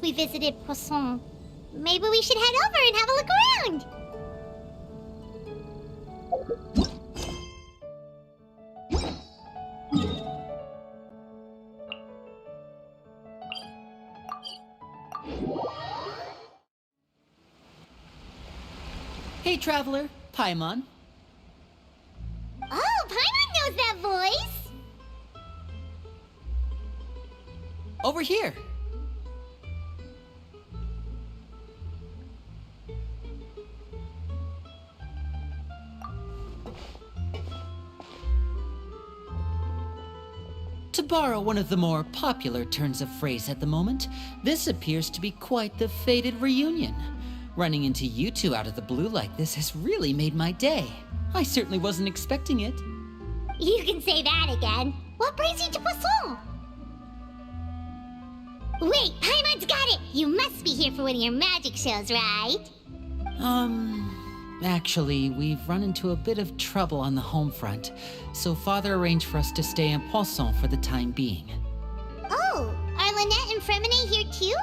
we visited Poisson. Maybe we should head over and have a look around. Hey, traveler, Paimon. Oh, Paimon knows that voice! Over here. To borrow one of the more popular turns of phrase at the moment, this appears to be quite the fated reunion. Running into you two out of the blue like this has really made my day. I certainly wasn't expecting it. You can say that again. What brings you to Poisson? Wait, Paimon's got it! You must be here for one of your magic shows, right? Actually, we've run into a bit of trouble on the home front, so Father arranged for us to stay in Poisson for the time being. Oh, are Lynette and Fremine here too?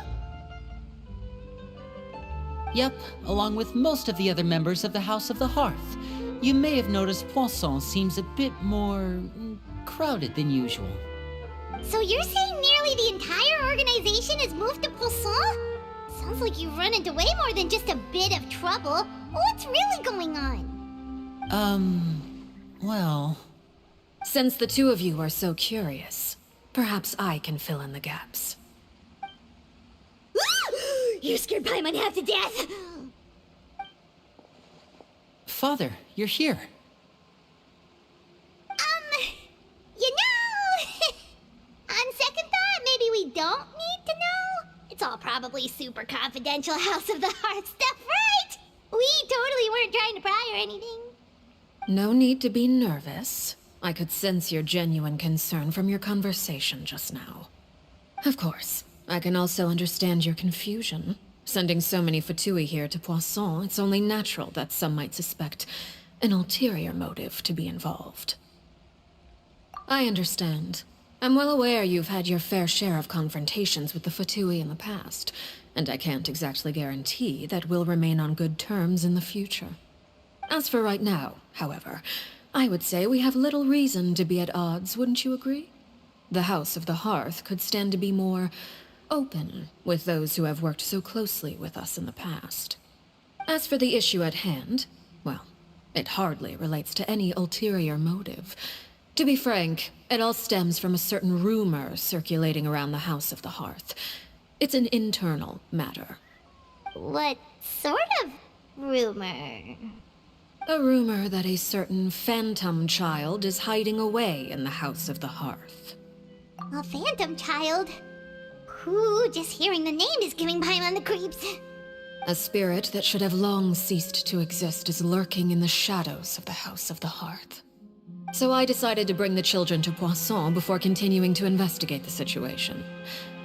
Yep, along with most of the other members of the House of the Hearth. You may have noticed Poisson seems a bit more crowded than usual. So you're saying nearly the entire organization has moved to Poisson? Sounds like you've run into way more than just a bit of trouble. What's really going on? Well... Since the two of you are so curious, perhaps I can fill in the gaps. You scared Paimon half to death! Father, you're here. You know... On second thought, maybe we don't need to know. It's all probably super confidential House of the Hearth stuff, right? We totally weren't trying to pry or anything. No need to be nervous. I could sense your genuine concern from your conversation just now. Of course, I can also understand your confusion. Sending so many Fatui here to Poisson, it's only natural that some might suspect an ulterior motive to be involved. I understand. I'm well aware you've had your fair share of confrontations with the Fatui in the past, and I can't exactly guarantee that we'll remain on good terms in the future. As for right now, however, I would say we have little reason to be at odds, wouldn't you agree? The House of the Hearth could stand to be more open with those who have worked so closely with us in the past. As for the issue at hand, well, it hardly relates to any ulterior motive. To be frank, it all stems from a certain rumor circulating around the House of the Hearth. It's an internal matter. What sort of rumor? A rumor that a certain phantom child is hiding away in the House of the Hearth. A phantom child? Ooh, just hearing the name is giving Paimon the creeps. A spirit that should have long ceased to exist is lurking in the shadows of the House of the Hearth. So I decided to bring the children to Poisson before continuing to investigate the situation.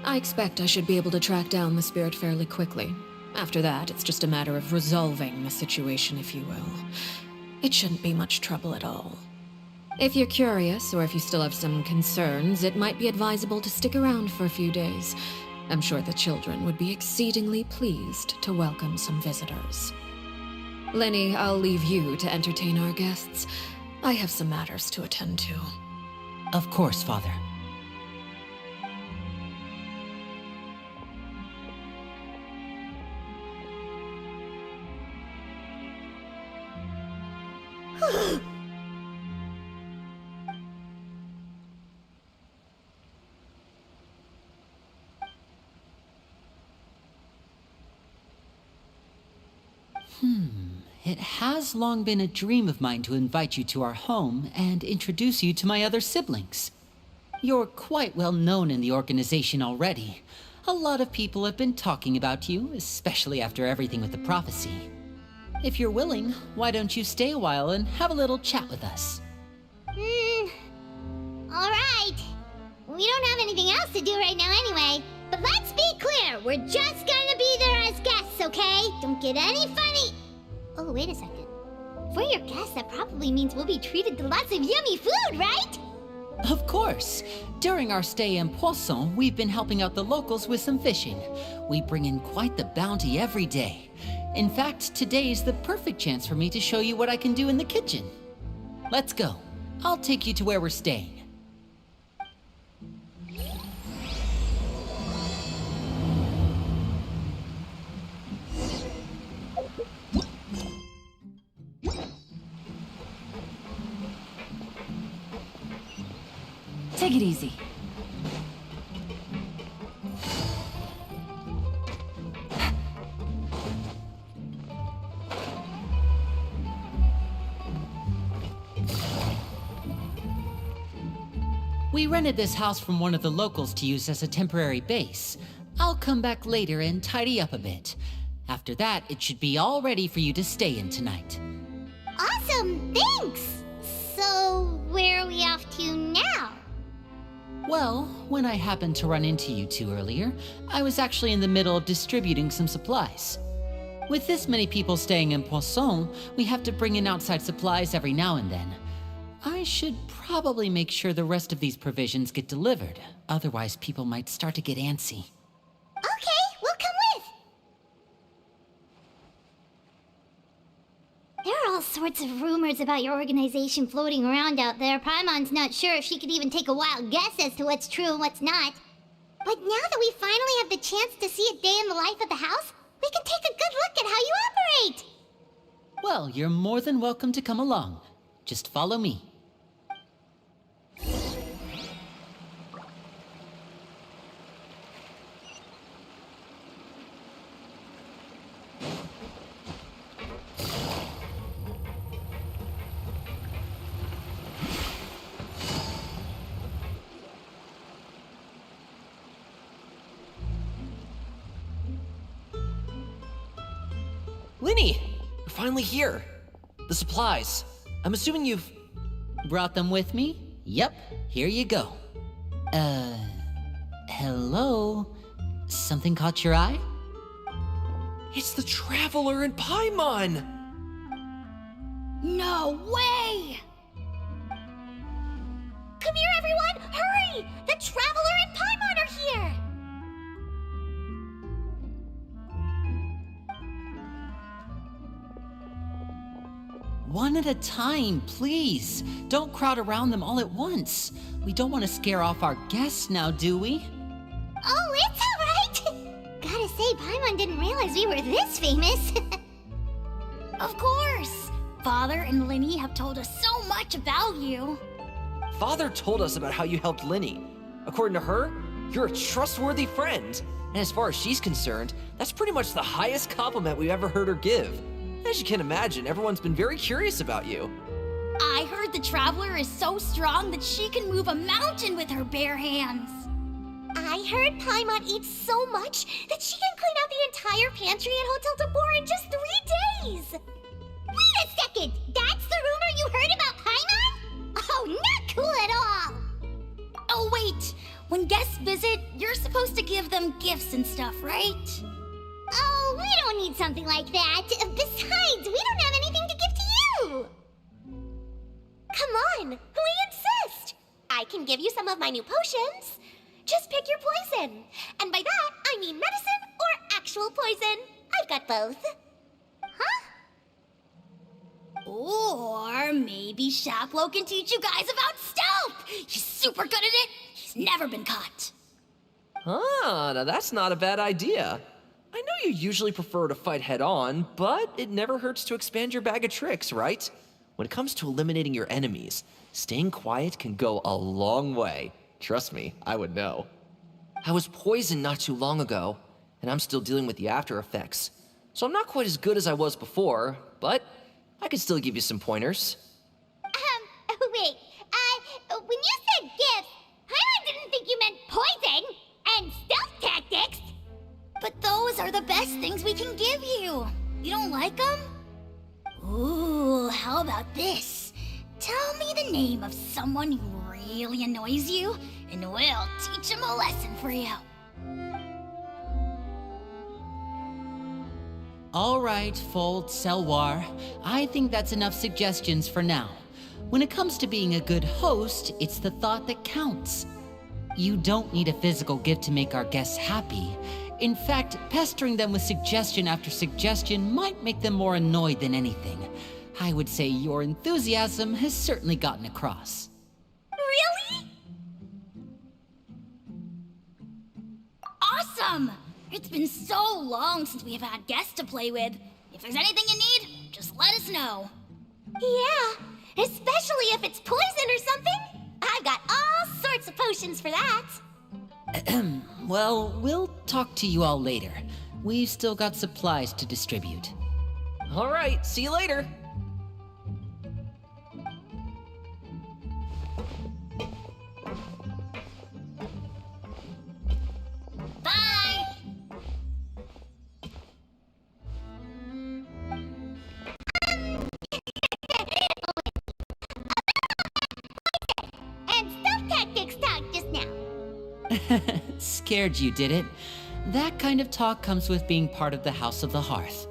I expect I should be able to track down the spirit fairly quickly. After that, it's just a matter of resolving the situation, if you will. It shouldn't be much trouble at all. If you're curious, or if you still have some concerns, it might be advisable to stick around for a few days. I'm sure the children would be exceedingly pleased to welcome some visitors. Lenny, I'll leave you to entertain our guests. I have some matters to attend to. Of course, Father. It has long been a dream of mine to invite you to our home and introduce you to my other siblings. You're quite well known in the organization already. A lot of people have been talking about you, especially after everything with the prophecy. If you're willing, why don't you stay a while and have a little chat with us? Alright. We don't have anything else to do right now anyway. But let's be clear, we're just gonna be there as guests, okay? Don't get any funny... Oh, wait a second. For your guests, that probably means we'll be treated to lots of yummy food, right? Of course. During our stay in Poisson, we've been helping out the locals with some fishing. We bring in quite the bounty every day. In fact, today's the perfect chance for me to show you what I can do in the kitchen. Let's go. I'll take you to where we're staying. Take it easy. We rented this house from one of the locals to use as a temporary base. I'll come back later and tidy up a bit. After that, it should be all ready for you to stay in tonight. Awesome, thanks! So, where are we off to now? Well, when I happened to run into you two earlier, I was actually in the middle of distributing some supplies. With this many people staying in Poisson, we have to bring in outside supplies every now and then. I should probably make sure the rest of these provisions get delivered, otherwise people might start to get antsy. Okay, we'll come with! There are all sorts of rumors about your organization floating around out there. Paimon's not sure if she could even take a wild guess as to what's true and what's not. But now that we finally have the chance to see a day in the life of the house, we can take a good look at how you operate! Well, you're more than welcome to come along. Just follow me. Linny! You're finally here. The supplies. I'm assuming you've... Brought them with me? Yep, here you go. Hello? Something caught your eye? It's the Traveler and Paimon! No way! Come here, everyone! Hurry! The Traveler and Paimon are here! One at a time, please. Don't crowd around them all at once. We don't want to scare off our guests now, do we? Oh, it's alright! Gotta say, Paimon didn't realize we were this famous. Of course! Father and Linny have told us so much about you. Father told us about how you helped Linny. According to her, you're a trustworthy friend. And as far as she's concerned, that's pretty much the highest compliment we've ever heard her give. As you can imagine, everyone's been very curious about you. I heard the Traveler is so strong that she can move a mountain with her bare hands. I heard Paimon eats so much that she can clean out the entire pantry at Hotel Tabor in just 3 days! Wait a second! That's the rumor you heard about Paimon? Oh, not cool at all! Oh wait, when guests visit, you're supposed to give them gifts and stuff, right? Oh, we don't need something like that. Besides, we don't have anything to give to you! Come on, we insist! I can give you some of my new potions. Just pick your poison. And by that, I mean medicine or actual poison. I've got both. Huh? Or maybe Shaplo can teach you guys about stealth! He's super good at it! He's never been caught! Ah, now that's not a bad idea. I know you usually prefer to fight head-on, but it never hurts to expand your bag of tricks, right? When it comes to eliminating your enemies, staying quiet can go a long way. Trust me, I would know. I was poisoned not too long ago, and I'm still dealing with the after effects. So I'm not quite as good as I was before, but I can still give you some pointers. Wait, when you said gifts, Paimon didn't think you meant poison and stealth tactics. But those are the best things we can give you. You don't like them? Ooh, how about this? Tell me the name of someone who really annoys you, and we'll teach him a lesson for you. All right, Fold, Selwar. I think that's enough suggestions for now. When it comes to being a good host, it's the thought that counts. You don't need a physical gift to make our guests happy. In fact, pestering them with suggestion after suggestion might make them more annoyed than anything. I would say your enthusiasm has certainly gotten across. Really? Awesome! It's been so long since we have had guests to play with. If there's anything you need, just let us know. Yeah, especially if it's poison or something. I've got all sorts of potions for that. Well, we'll talk to you all later. We've still got supplies to distribute. All right, see you later. Bye! And stealth tactics talk just now. Scared you, did it? That kind of talk comes with being part of the House of the Hearth.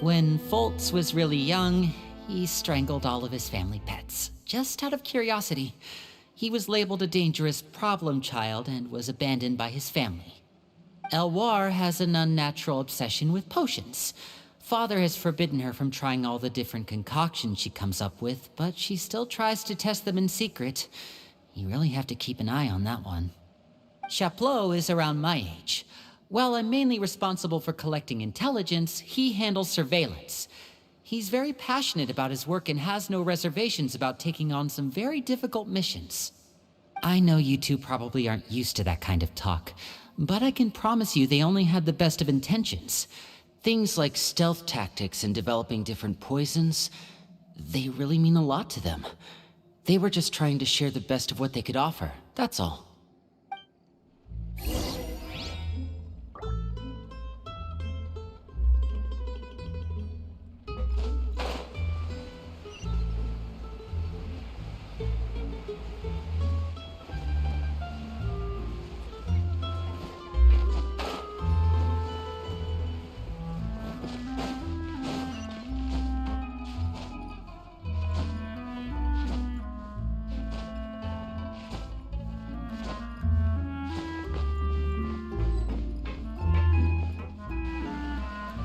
When Foltz was really young, he strangled all of his family pets, just out of curiosity. He was labeled a dangerous problem child and was abandoned by his family. Elwar has an unnatural obsession with potions. Father has forbidden her from trying all the different concoctions she comes up with, but she still tries to test them in secret. You really have to keep an eye on that one. Chaplot is around my age. While I'm mainly responsible for collecting intelligence, he handles surveillance. He's very passionate about his work and has no reservations about taking on some very difficult missions. I know you two probably aren't used to that kind of talk, but I can promise you they only had the best of intentions. Things like stealth tactics and developing different poisons, they really mean a lot to them. They were just trying to share the best of what they could offer, that's all.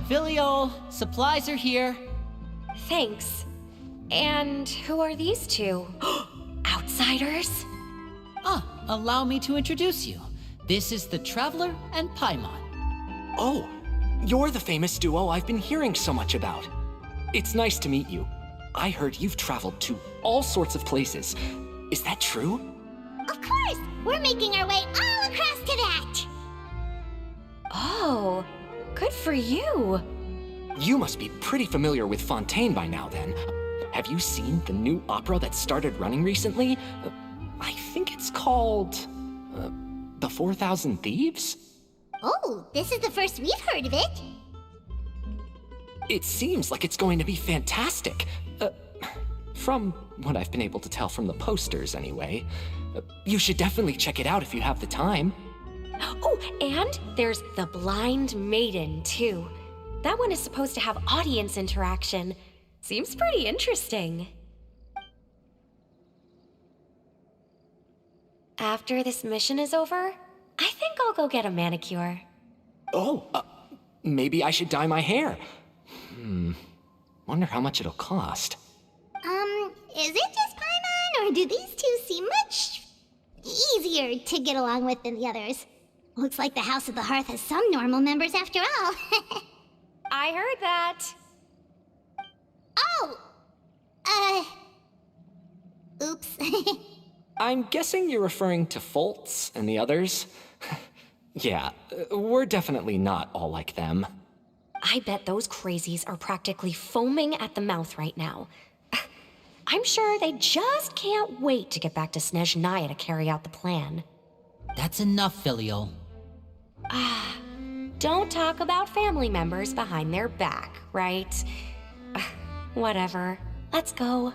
Filial, supplies are here. Thanks. And who are these two? Outsiders? Allow me to introduce you. This is the Traveler and Paimon. Oh, you're the famous duo I've been hearing so much about. It's nice to meet you. I heard you've traveled to all sorts of places. Is that true? Of course! We're making our way all across to that! Oh, good for you. You must be pretty familiar with Fontaine by now, then. Have you seen the new opera that started running recently? I think it's called... The 4,000 Thieves? Oh, this is the first we've heard of it. It seems like it's going to be fantastic. From what I've been able to tell from the posters, anyway. You should definitely check it out if you have the time. Oh, and there's The Blind Maiden, too. That one is supposed to have audience interaction. Seems pretty interesting. After this mission is over, I think I'll go get a manicure. Oh, maybe I should dye my hair. Wonder how much it'll cost. Is it just Paimon, or do these two seem much easier to get along with than the others? Looks like the House of the Hearth has some normal members after all. I heard that. Oh! Oops. I'm guessing you're referring to Foltz and the others? Yeah, we're definitely not all like them. I bet those crazies are practically foaming at the mouth right now. I'm sure they just can't wait to get back to Snezhnaya to carry out the plan. That's enough, Filial. Don't talk about family members behind their back, right? Whatever. Let's go.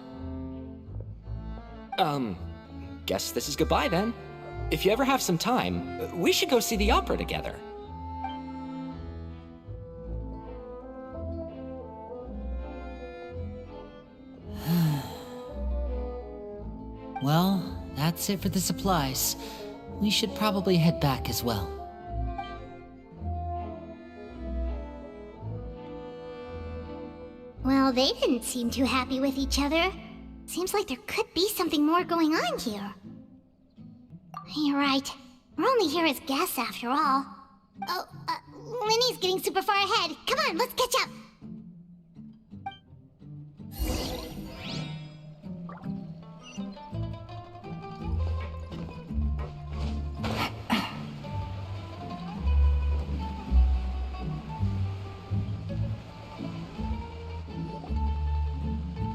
Guess this is goodbye then. If you ever have some time, we should go see the opera together. Well, that's it for the supplies. We should probably head back as well. Well, they didn't seem too happy with each other. Seems like there could be something more going on here. You're right. We're only here as guests after all. Oh, Linny's getting super far ahead. Come on, let's catch up.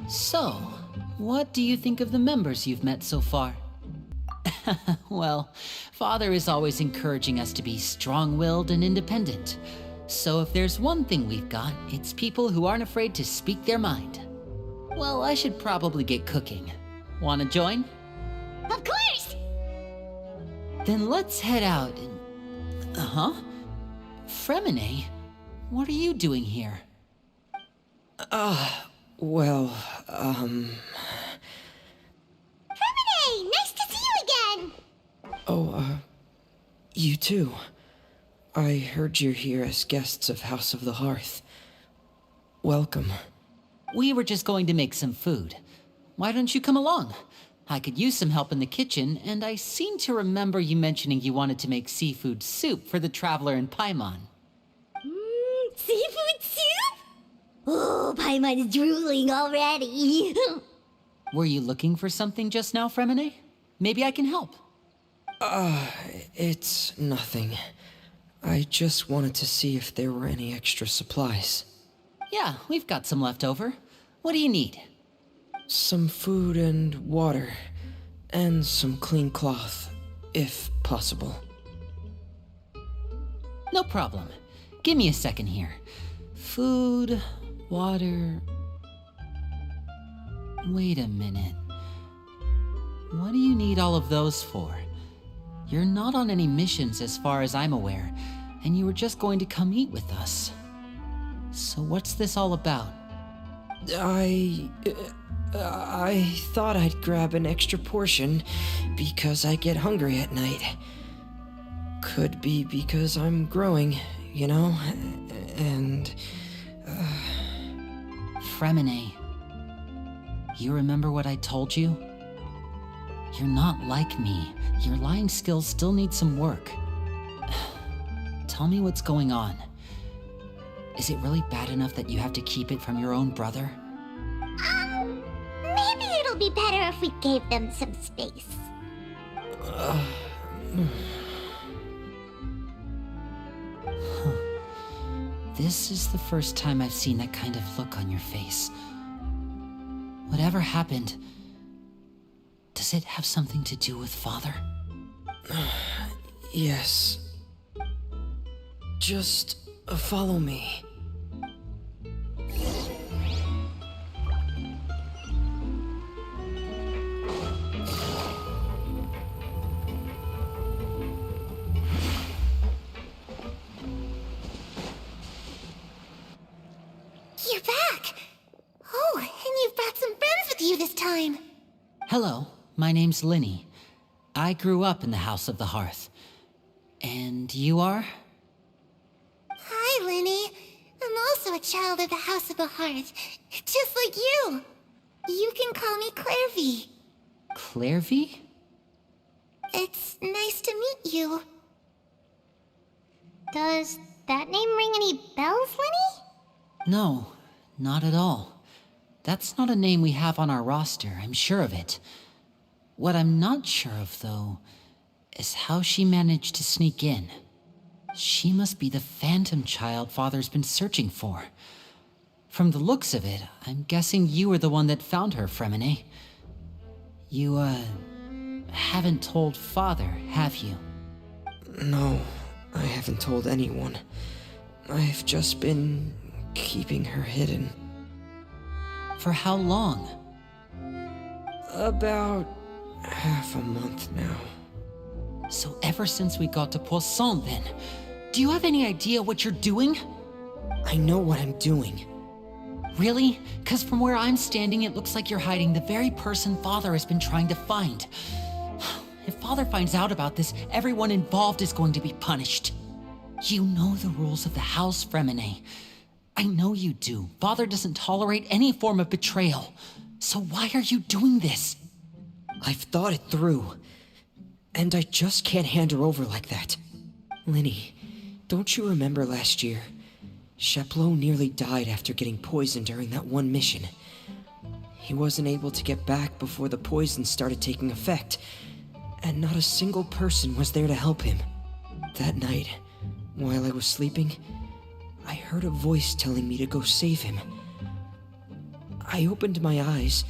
So, what do you think of the members you've met so far? Well, Father is always encouraging us to be strong-willed and independent. So if there's one thing we've got, it's people who aren't afraid to speak their mind. Well, I should probably get cooking. Wanna join? Of course! Then let's head out and... Fremine? What are you doing here? Well, Hermione! Nice to see you again! you too. I heard you're here as guests of House of the Hearth. Welcome. We were just going to make some food. Why don't you come along? I could use some help in the kitchen, and I seem to remember you mentioning you wanted to make seafood soup for the Traveler in Paimon. Seafood soup? Oh, Paimon's drooling already. Were you looking for something just now, Fremine? Maybe I can help. It's nothing. I just wanted to see if there were any extra supplies. Yeah, we've got some left over. What do you need? Some food and water, and some clean cloth, if possible. No problem. Give me a second here. Food, water... Wait a minute. What do you need all of those for? You're not on any missions as far as I'm aware, and you were just going to come eat with us. So what's this all about? I thought I'd grab an extra portion because I get hungry at night. Could be because I'm growing, you know, and... Fremine, you remember what I told you? You're not like me. Your lying skills still need some work. Tell me what's going on. Is it really bad enough that you have to keep it from your own brother? Maybe it'll be better if we gave them some space. This is the first time I've seen that kind of look on your face. Whatever happened, does it have something to do with Father? Yes. Just follow me. You're back! Oh, and you've brought some friends with you this time. Hello, my name's Linny. I grew up in the House of the Hearth. And you are? Hi, Linny. I'm also a child of the House of the Hearth, just like you. You can call me Clairvy. Clairvy? It's nice to meet you. Does that name ring any bells, Linny? No, not at all. That's not a name we have on our roster, I'm sure of it. What I'm not sure of, though, is how she managed to sneak in. She must be the phantom child Father's been searching for. From the looks of it, I'm guessing you were the one that found her, Fremine. You, haven't told Father, have you? No, I haven't told anyone. I've just been keeping her hidden. For how long? About half a month now. So ever since we got to Poisson, then, do you have any idea what you're doing? I know what I'm doing. Really? Because from where I'm standing, it looks like you're hiding the very person Father has been trying to find. If Father finds out about this, everyone involved is going to be punished. You know the rules of the house, Fremine. I know you do. Father doesn't tolerate any form of betrayal. So why are you doing this? I've thought it through. And I just can't hand her over like that. Linny, don't you remember last year? Chaplot nearly died after getting poisoned during that one mission. He wasn't able to get back before the poison started taking effect, and not a single person was there to help him. That night, while I was sleeping, I heard a voice telling me to go save him. I opened my eyes,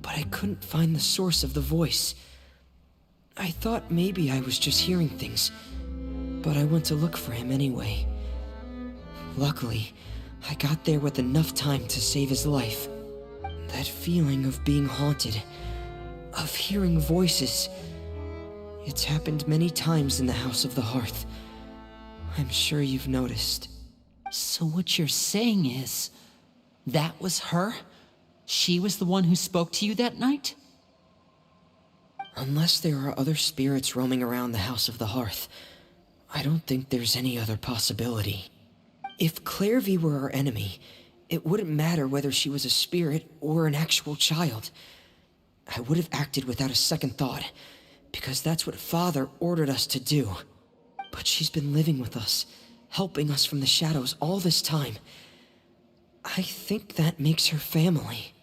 but I couldn't find the source of the voice. I thought maybe I was just hearing things, but I went to look for him anyway. Luckily, I got there with enough time to save his life. That feeling of being haunted, of hearing voices, it's happened many times in the House of the Hearth. I'm sure you've noticed. So what you're saying is, that was her? She was the one who spoke to you that night? Unless there are other spirits roaming around the House of the Hearth, I don't think there's any other possibility. If Clairvy were our enemy, it wouldn't matter whether she was a spirit or an actual child. I would have acted without a second thought, because that's what Father ordered us to do. But she's been living with us, helping us from the shadows all this time. I think that makes her family.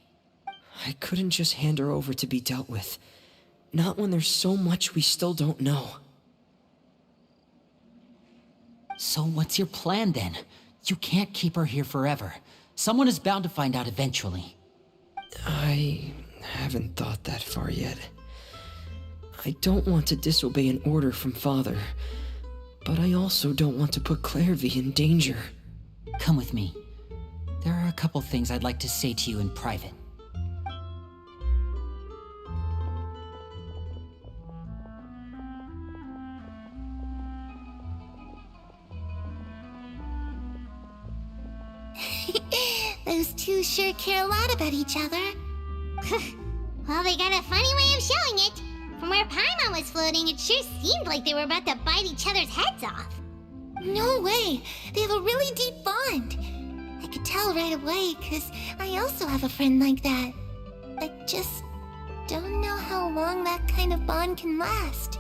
I couldn't just hand her over to be dealt with. Not when there's so much we still don't know. So what's your plan then? You can't keep her here forever. Someone is bound to find out eventually. I haven't thought that far yet. I don't want to disobey an order from Father, but I also don't want to put Clairvy in danger. Come with me. There are a couple things I'd like to say to you in private. Those two sure care a lot about each other. Well, they got a funny way of showing it. From where Paimon was floating, it sure seemed like they were about to bite each other's heads off. No way! They have a really deep bond. I could tell right away, because I also have a friend like that. I just don't know how long that kind of bond can last.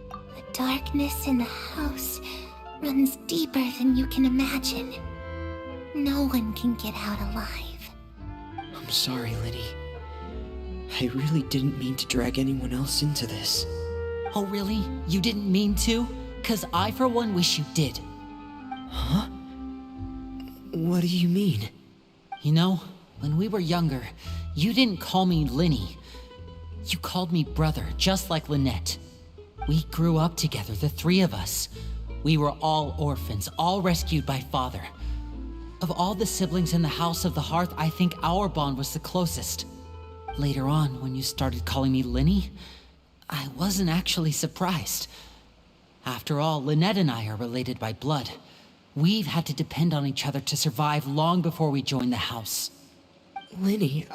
The darkness in the house runs deeper than you can imagine. No one can get out alive. I'm sorry, Linny. I really didn't mean to drag anyone else into this. Oh really? You didn't mean to? 'Cause I for one wish you did. Huh? What do you mean? You know, when we were younger, you didn't call me Linny. You called me brother, just like Lynette. We grew up together, the three of us. We were all orphans, all rescued by Father. Of all the siblings in the House of the Hearth, I think our bond was the closest. Later on, when you started calling me Linny, I wasn't actually surprised. After all, Lynette and I are related by blood. We've had to depend on each other to survive long before we joined the house. Linny,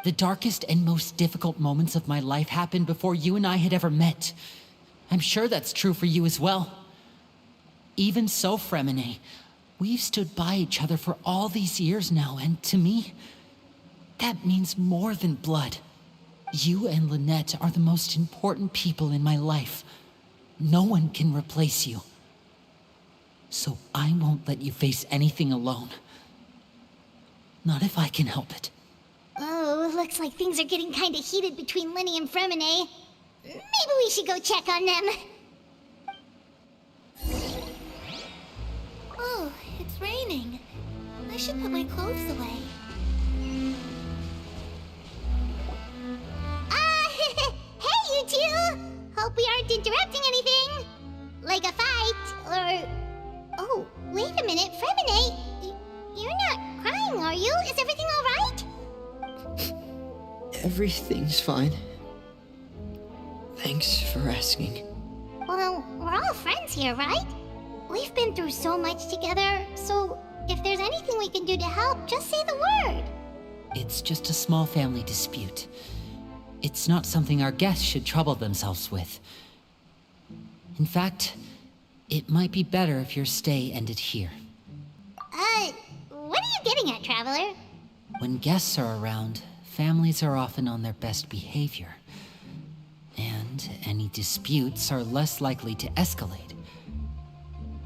The darkest and most difficult moments of my life happened before you and I had ever met. I'm sure that's true for you as well. Even so, Fremine, we've stood by each other for all these years now, and to me, that means more than blood. You and Lynette are the most important people in my life. No one can replace you. So I won't let you face anything alone. Not if I can help it. Oh, looks like things are getting kinda heated between Linny and Fremine. Maybe we should go check on them. Oh, it's raining. I should put my clothes away. Hey, you two! Hope we aren't interrupting anything. Like a fight, or... Oh, wait a minute, Fremine. You're not crying, are you? Is everything alright? everything's fine. Thanks for asking. Well, we're all friends here, right? We've been through so much together, so if there's anything we can do to help, just say the word. It's just a small family dispute. It's not something our guests should trouble themselves with. In fact, it might be better if your stay ended here. What are you getting at, Traveler? When guests are around, families are often on their best behavior. And any disputes are less likely to escalate.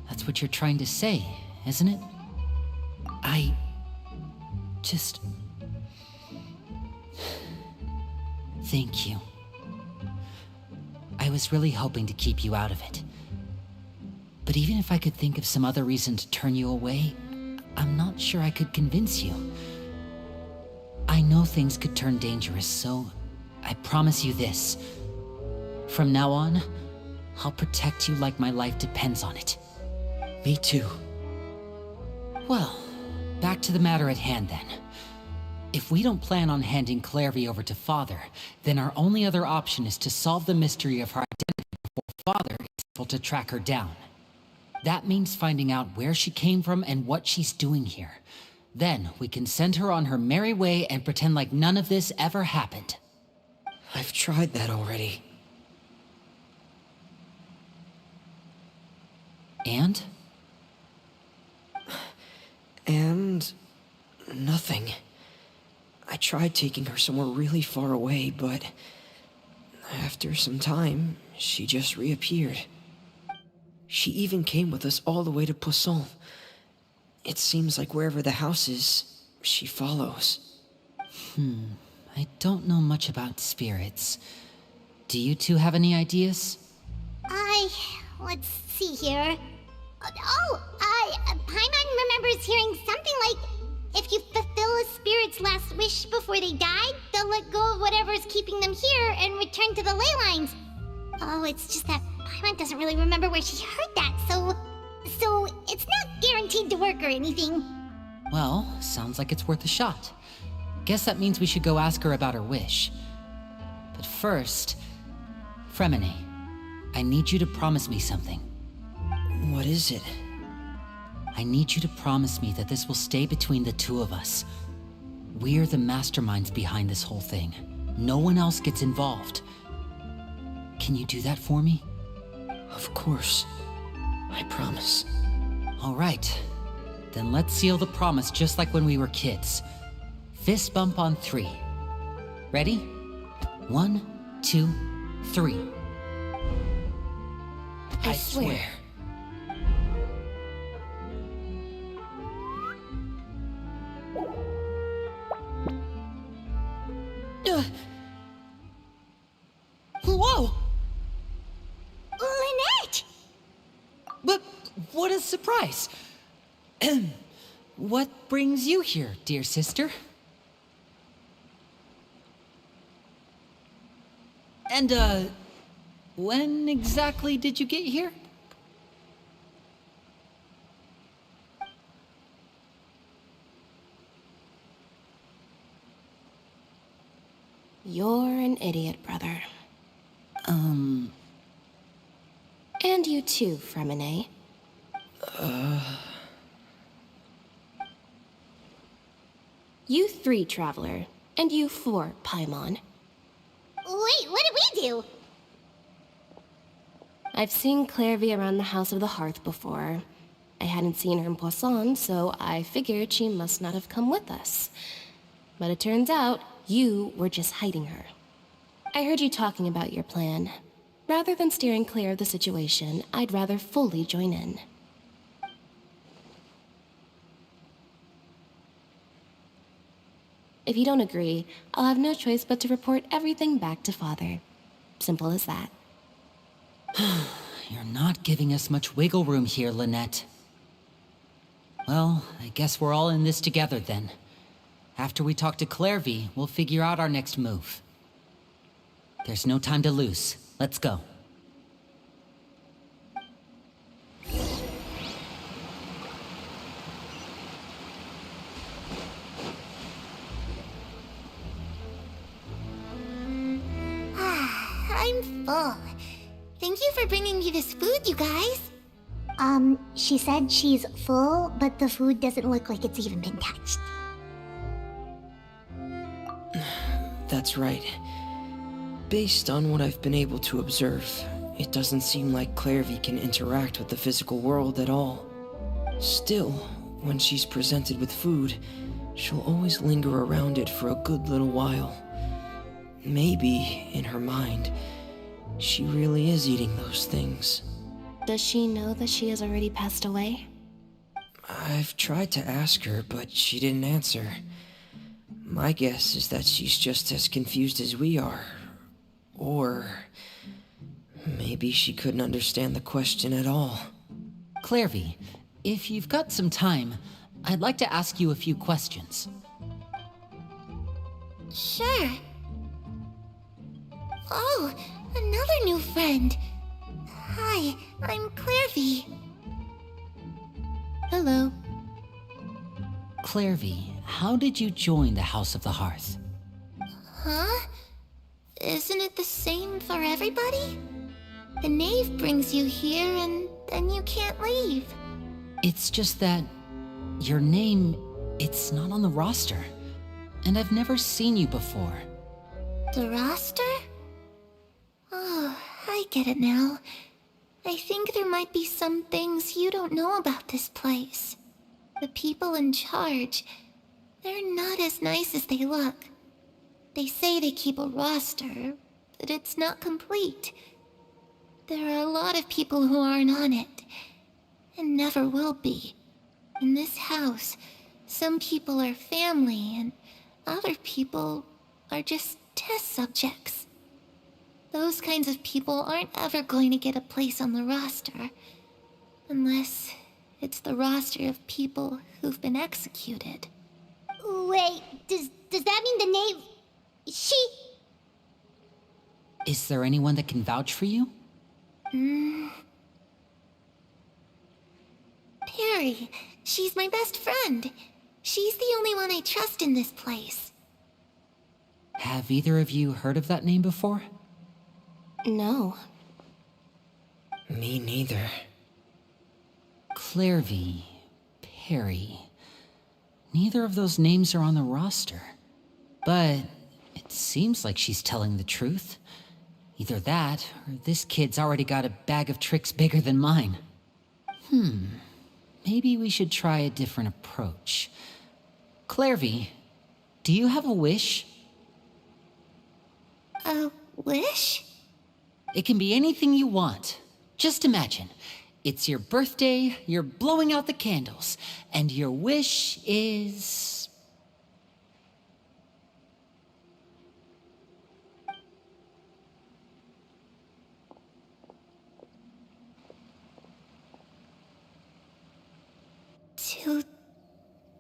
That's what you're trying to say, isn't it? I just... Thank you. I was really hoping to keep you out of it. But even if I could think of some other reason to turn you away, I'm not sure I could convince you. I know things could turn dangerous, so I promise you this. From now on, I'll protect you like my life depends on it. Me too. Well, back to the matter at hand then. If we don't plan on handing Clairvy over to Father, then our only other option is to solve the mystery of her identity before Father is able to track her down. That means finding out where she came from and what she's doing here. Then we can send her on her merry way and pretend like none of this ever happened. I've tried that already. And? And... nothing. I tried taking her somewhere really far away, but... after some time, she just reappeared. She even came with us all the way to Poisson. It seems like wherever the house is, she follows. I don't know much about spirits. Do you two have any ideas? Let's see here. Paimon remembers hearing something like, if you fulfill a spirit's last wish before they died, they'll let go of whatever's keeping them here and return to the ley lines. Oh, it's just that Paimon doesn't really remember where she heard that, so it's not guaranteed to work or anything. Well, sounds like it's worth a shot. Guess that means we should go ask her about her wish. But first, Fremine, I need you to promise me something. What is it? I need you to promise me that this will stay between the two of us. We're the masterminds behind this whole thing. No one else gets involved. Can you do that for me? Of course. I promise. All right. Then let's seal the promise just like when we were kids. Fist bump on 3. Ready? 1, 2, 3. I swear. Whoa! Lynette! But what a surprise! What brings you here, dear sister? And, when exactly did you get here? You're an idiot, brother. And you too, Fremine. You 3, Traveler. And you 4, Paimon. Wait, what did we do? I've seen Clairvy around the House of the Hearth before. I hadn't seen her in Poisson, so I figured she must not have come with us. But it turns out, you were just hiding her. I heard you talking about your plan. Rather than steering clear of the situation, I'd rather fully join in. If you don't agree, I'll have no choice but to report everything back to Father. Simple as that. You're not giving us much wiggle room here, Lynette. Well, I guess we're all in this together then. After we talk to Clairvy, we'll figure out our next move. There's no time to lose. Let's go. I'm full. Thank you for bringing me this food, you guys. She said she's full, but the food doesn't look like it's even been touched. That's right. Based on what I've been able to observe, it doesn't seem like Clairvy can interact with the physical world at all. Still, when she's presented with food, she'll always linger around it for a good little while. Maybe, in her mind, she really is eating those things. Does she know that she has already passed away? I've tried to ask her, but she didn't answer. My guess is that she's just as confused as we are. Or maybe she couldn't understand the question at all. Clairvy, if you've got some time, I'd like to ask you a few questions. Sure. Oh, another new friend. Hi, I'm Clairvy. Hello. Clairvy, how did you join the House of the Hearth? Huh? Isn't it the same for everybody? The knave brings you here and then you can't leave. It's just that your name, it's not on the roster. And I've never seen you before. The roster? Oh, I get it now. I think there might be some things you don't know about this place. The people in charge, they're not as nice as they look. They say they keep a roster, but it's not complete. There are a lot of people who aren't on it, and never will be. In this house, some people are family, and other people are just test subjects. Those kinds of people aren't ever going to get a place on the roster, unless it's the roster of people who've been executed. Wait, does that mean the knave... She... Is there anyone that can vouch for you? Perry, she's my best friend. She's the only one I trust in this place. Have either of you heard of that name before? No. Me neither. Clairvy, Perry. Neither of those names are on the roster. But it seems like she's telling the truth. Either that, or this kid's already got a bag of tricks bigger than mine. Maybe we should try a different approach. Clairvy, do you have a wish? A wish? It can be anything you want. Just imagine. It's your birthday, you're blowing out the candles, and your wish is...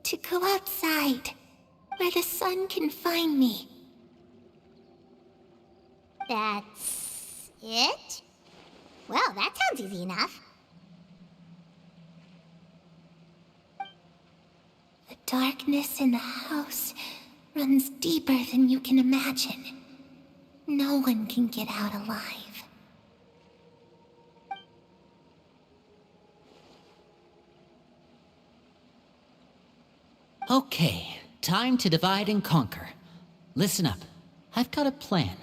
To go outside, where the sun can find me. That's... it? Well, that sounds easy enough. The darkness in the house runs deeper than you can imagine. No one can get out alive. Okay, time to divide and conquer. Listen up, I've got a plan.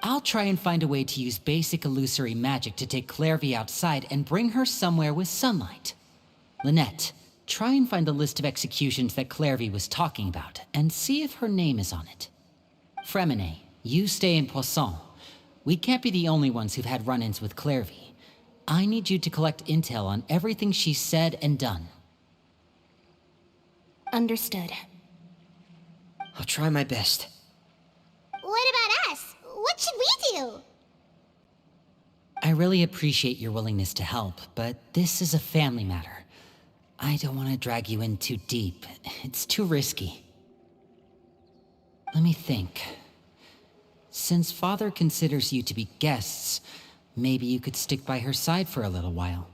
I'll try and find a way to use basic illusory magic to take Clairvy outside and bring her somewhere with sunlight. Lynette, try and find the list of executions that Clairvy was talking about, and see if her name is on it. Fremine, you stay in Poisson. We can't be the only ones who've had run-ins with Clairvy. I need you to collect intel on everything she's said and done. Understood. I'll try my best. What about us? What should we do? I really appreciate your willingness to help, but this is a family matter. I don't want to drag you in too deep. It's too risky. Let me think. Since Father considers you to be guests, maybe you could stick by her side for a little while.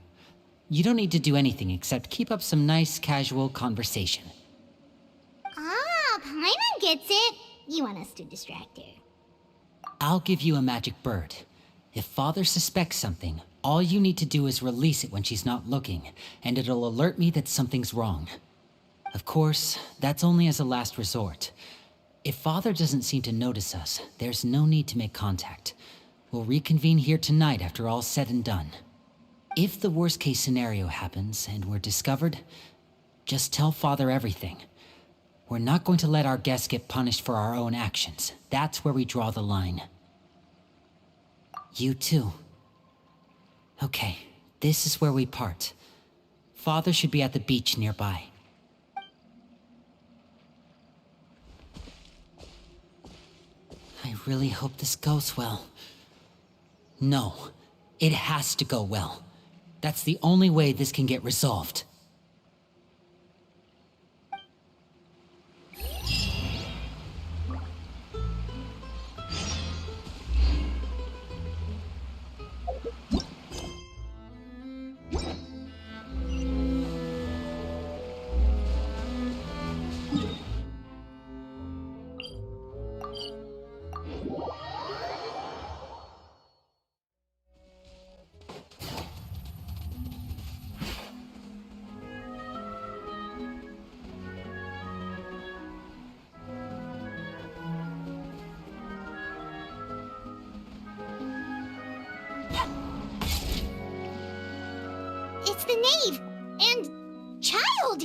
You don't need to do anything except keep up some nice, casual conversation. Ah, Paimon gets it. You want us to distract her. I'll give you a magic bird. If Father suspects something, All you need to do is release it when she's not looking, and it'll alert me that something's wrong. Of course, that's only as a last resort. If Father doesn't seem to notice us, there's no need to make contact. We'll reconvene here tonight after all's said and done. If the worst case scenario happens and we're discovered, just tell Father everything. We're not going to let our guests get punished for our own actions. That's where we draw the line. You too. Okay, this is where we part. Father should be at the beach nearby. I really hope this goes well. No, it has to go well. That's the only way this can get resolved. It's the knave! And... child!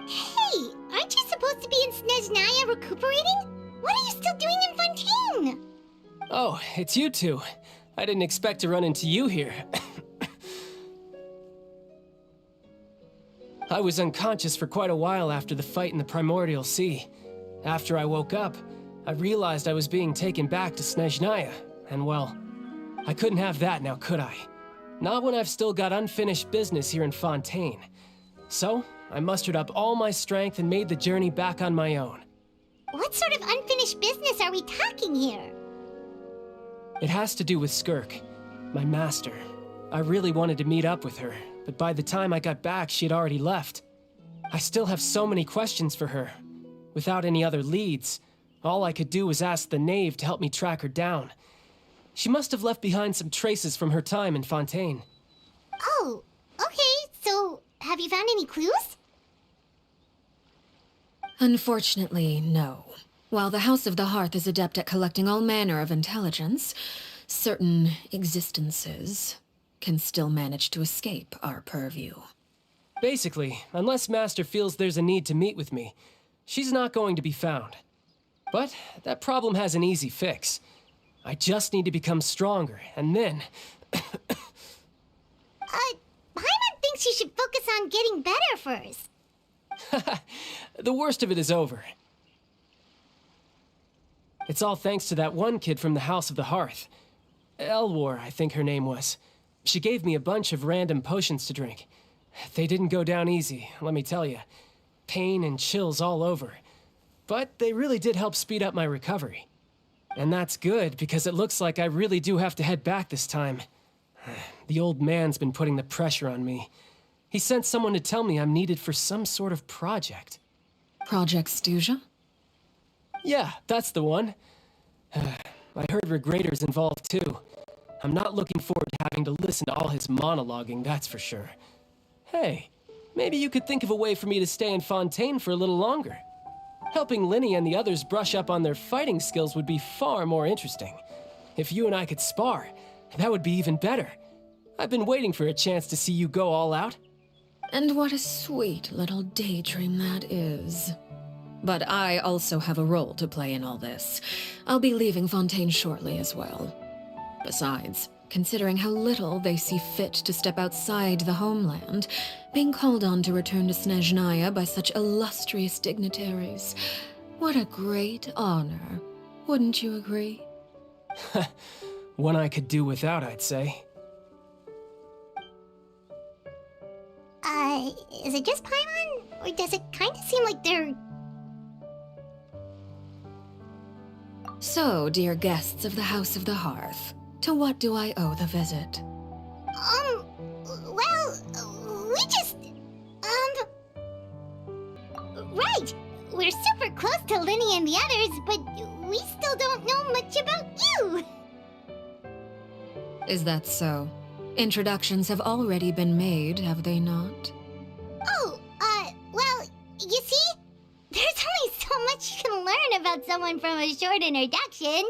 Hey, aren't you supposed to be in Snezhnaya recuperating? What are you still doing in Fontaine? Oh, it's you two. I didn't expect to run into you here. I was unconscious for quite a while after the fight in the Primordial Sea. After I woke up, I realized I was being taken back to Snezhnaya, and well, I couldn't have that now, could I? Not when I've still got unfinished business here in Fontaine. So, I mustered up all my strength and made the journey back on my own. What sort of unfinished business are we talking here? It has to do with Skirk, my master. I really wanted to meet up with her, but by the time I got back, she'd already left. I still have so many questions for her. Without any other leads, all I could do was ask the knave to help me track her down. She must have left behind some traces from her time in Fontaine. Oh, okay, so have you found any clues? Unfortunately, no. While the House of the Hearth is adept at collecting all manner of intelligence, certain existences can still manage to escape our purview. Basically, unless Master feels there's a need to meet with me, she's not going to be found. But that problem has an easy fix. I just need to become stronger, and then... Paimon thinks you should focus on getting better first. The worst of it is over. It's all thanks to that one kid from the House of the Hearth. Elwar, I think her name was. She gave me a bunch of random potions to drink. They didn't go down easy, let me tell you. Pain and chills all over. But they really did help speed up my recovery. And that's good, because it looks like I really do have to head back this time. The old man's been putting the pressure on me. He sent someone to tell me I'm needed for some sort of project. Project Stuja? Yeah, that's the one. I heard Regrader's involved too. I'm not looking forward to having to listen to all his monologuing, that's for sure. Hey, maybe you could think of a way for me to stay in Fontaine for a little longer. Helping Linny and the others brush up on their fighting skills would be far more interesting. If you and I could spar, that would be even better. I've been waiting for a chance to see you go all out. And what a sweet little daydream that is. But I also have a role to play in all this. I'll be leaving Fontaine shortly as well. Besides, considering how little they see fit to step outside the homeland, being called on to return to Snezhnaya by such illustrious dignitaries, what a great honor. Wouldn't you agree? One I could do without, I'd say. Is it just Paimon? Or does it kind of seem like they're... So, dear guests of the House of the Hearth, to what do I owe the visit? Well, we just... Right! We're super close to Linny and the others, but we still don't know much about you! Is that so? Introductions have already been made, have they not? Oh, well, you see? There's only so much you can learn about someone from a short introduction.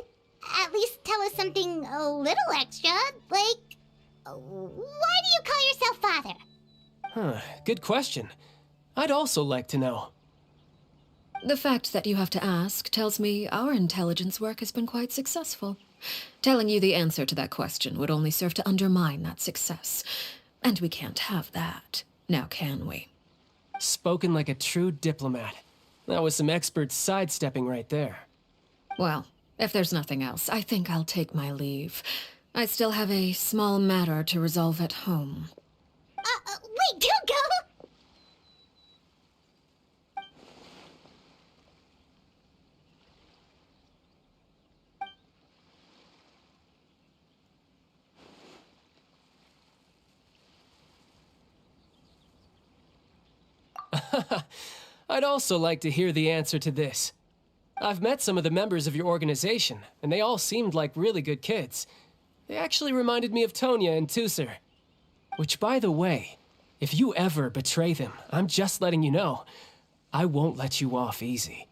At least tell us something a little extra, like, why do you call yourself father? Huh, good question. I'd also like to know. The fact that you have to ask tells me our intelligence work has been quite successful. Telling you the answer to that question would only serve to undermine that success. And we can't have that, now can we? Spoken like a true diplomat. That was some expert sidestepping right there. Well, if there's nothing else, I think I'll take my leave. I still have a small matter to resolve at home. Wait, don't go! I'd also like to hear the answer to this. I've met some of the members of your organization, and they all seemed like really good kids. They actually reminded me of Tonya and Tusser. Which, by the way, if you ever betray them, I'm just letting you know, I won't let you off easy.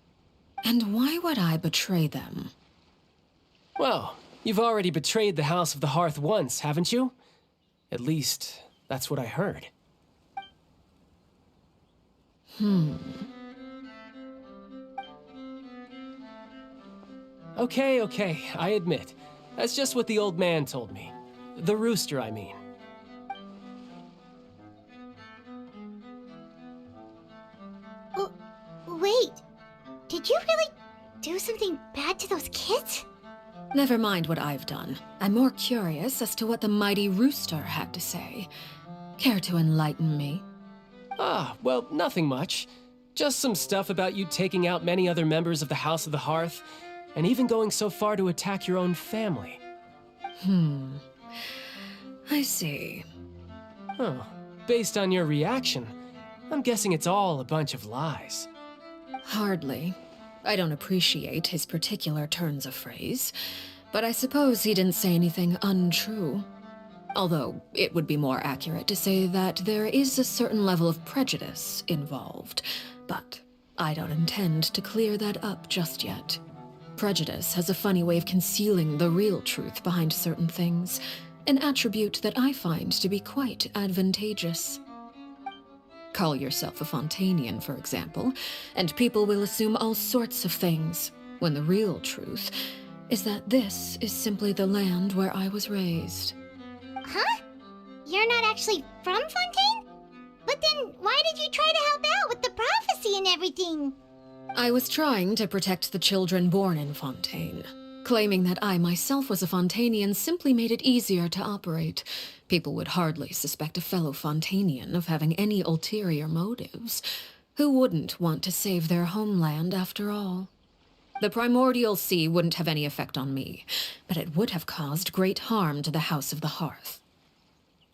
And why would I betray them? Well, you've already betrayed the House of the Hearth once, haven't you? At least, that's what I heard. Okay, I admit. That's just what the old man told me. The rooster, I mean. Wait, did you really do something bad to those kids? Never mind what I've done. I'm more curious as to what the mighty rooster had to say. Care to enlighten me? Ah, well, nothing much. Just some stuff about you taking out many other members of the House of the Hearth, and even going so far to attack your own family. I see. Huh. Based on your reaction, I'm guessing it's all a bunch of lies. Hardly. I don't appreciate his particular turns of phrase, but I suppose he didn't say anything untrue. Although, it would be more accurate to say that there is a certain level of prejudice involved, but I don't intend to clear that up just yet. Prejudice has a funny way of concealing the real truth behind certain things, an attribute that I find to be quite advantageous. Call yourself a Fontanian, for example, and people will assume all sorts of things, when the real truth is that this is simply the land where I was raised. Huh? You're not actually from Fontaine? But then why did you try to help out with the prophecy and everything? I was trying to protect the children born in Fontaine. Claiming that I myself was a Fontanian simply made it easier to operate. People would hardly suspect a fellow Fontanian of having any ulterior motives. Who wouldn't want to save their homeland after all? The primordial sea wouldn't have any effect on me, but it would have caused great harm to the House of the Hearth.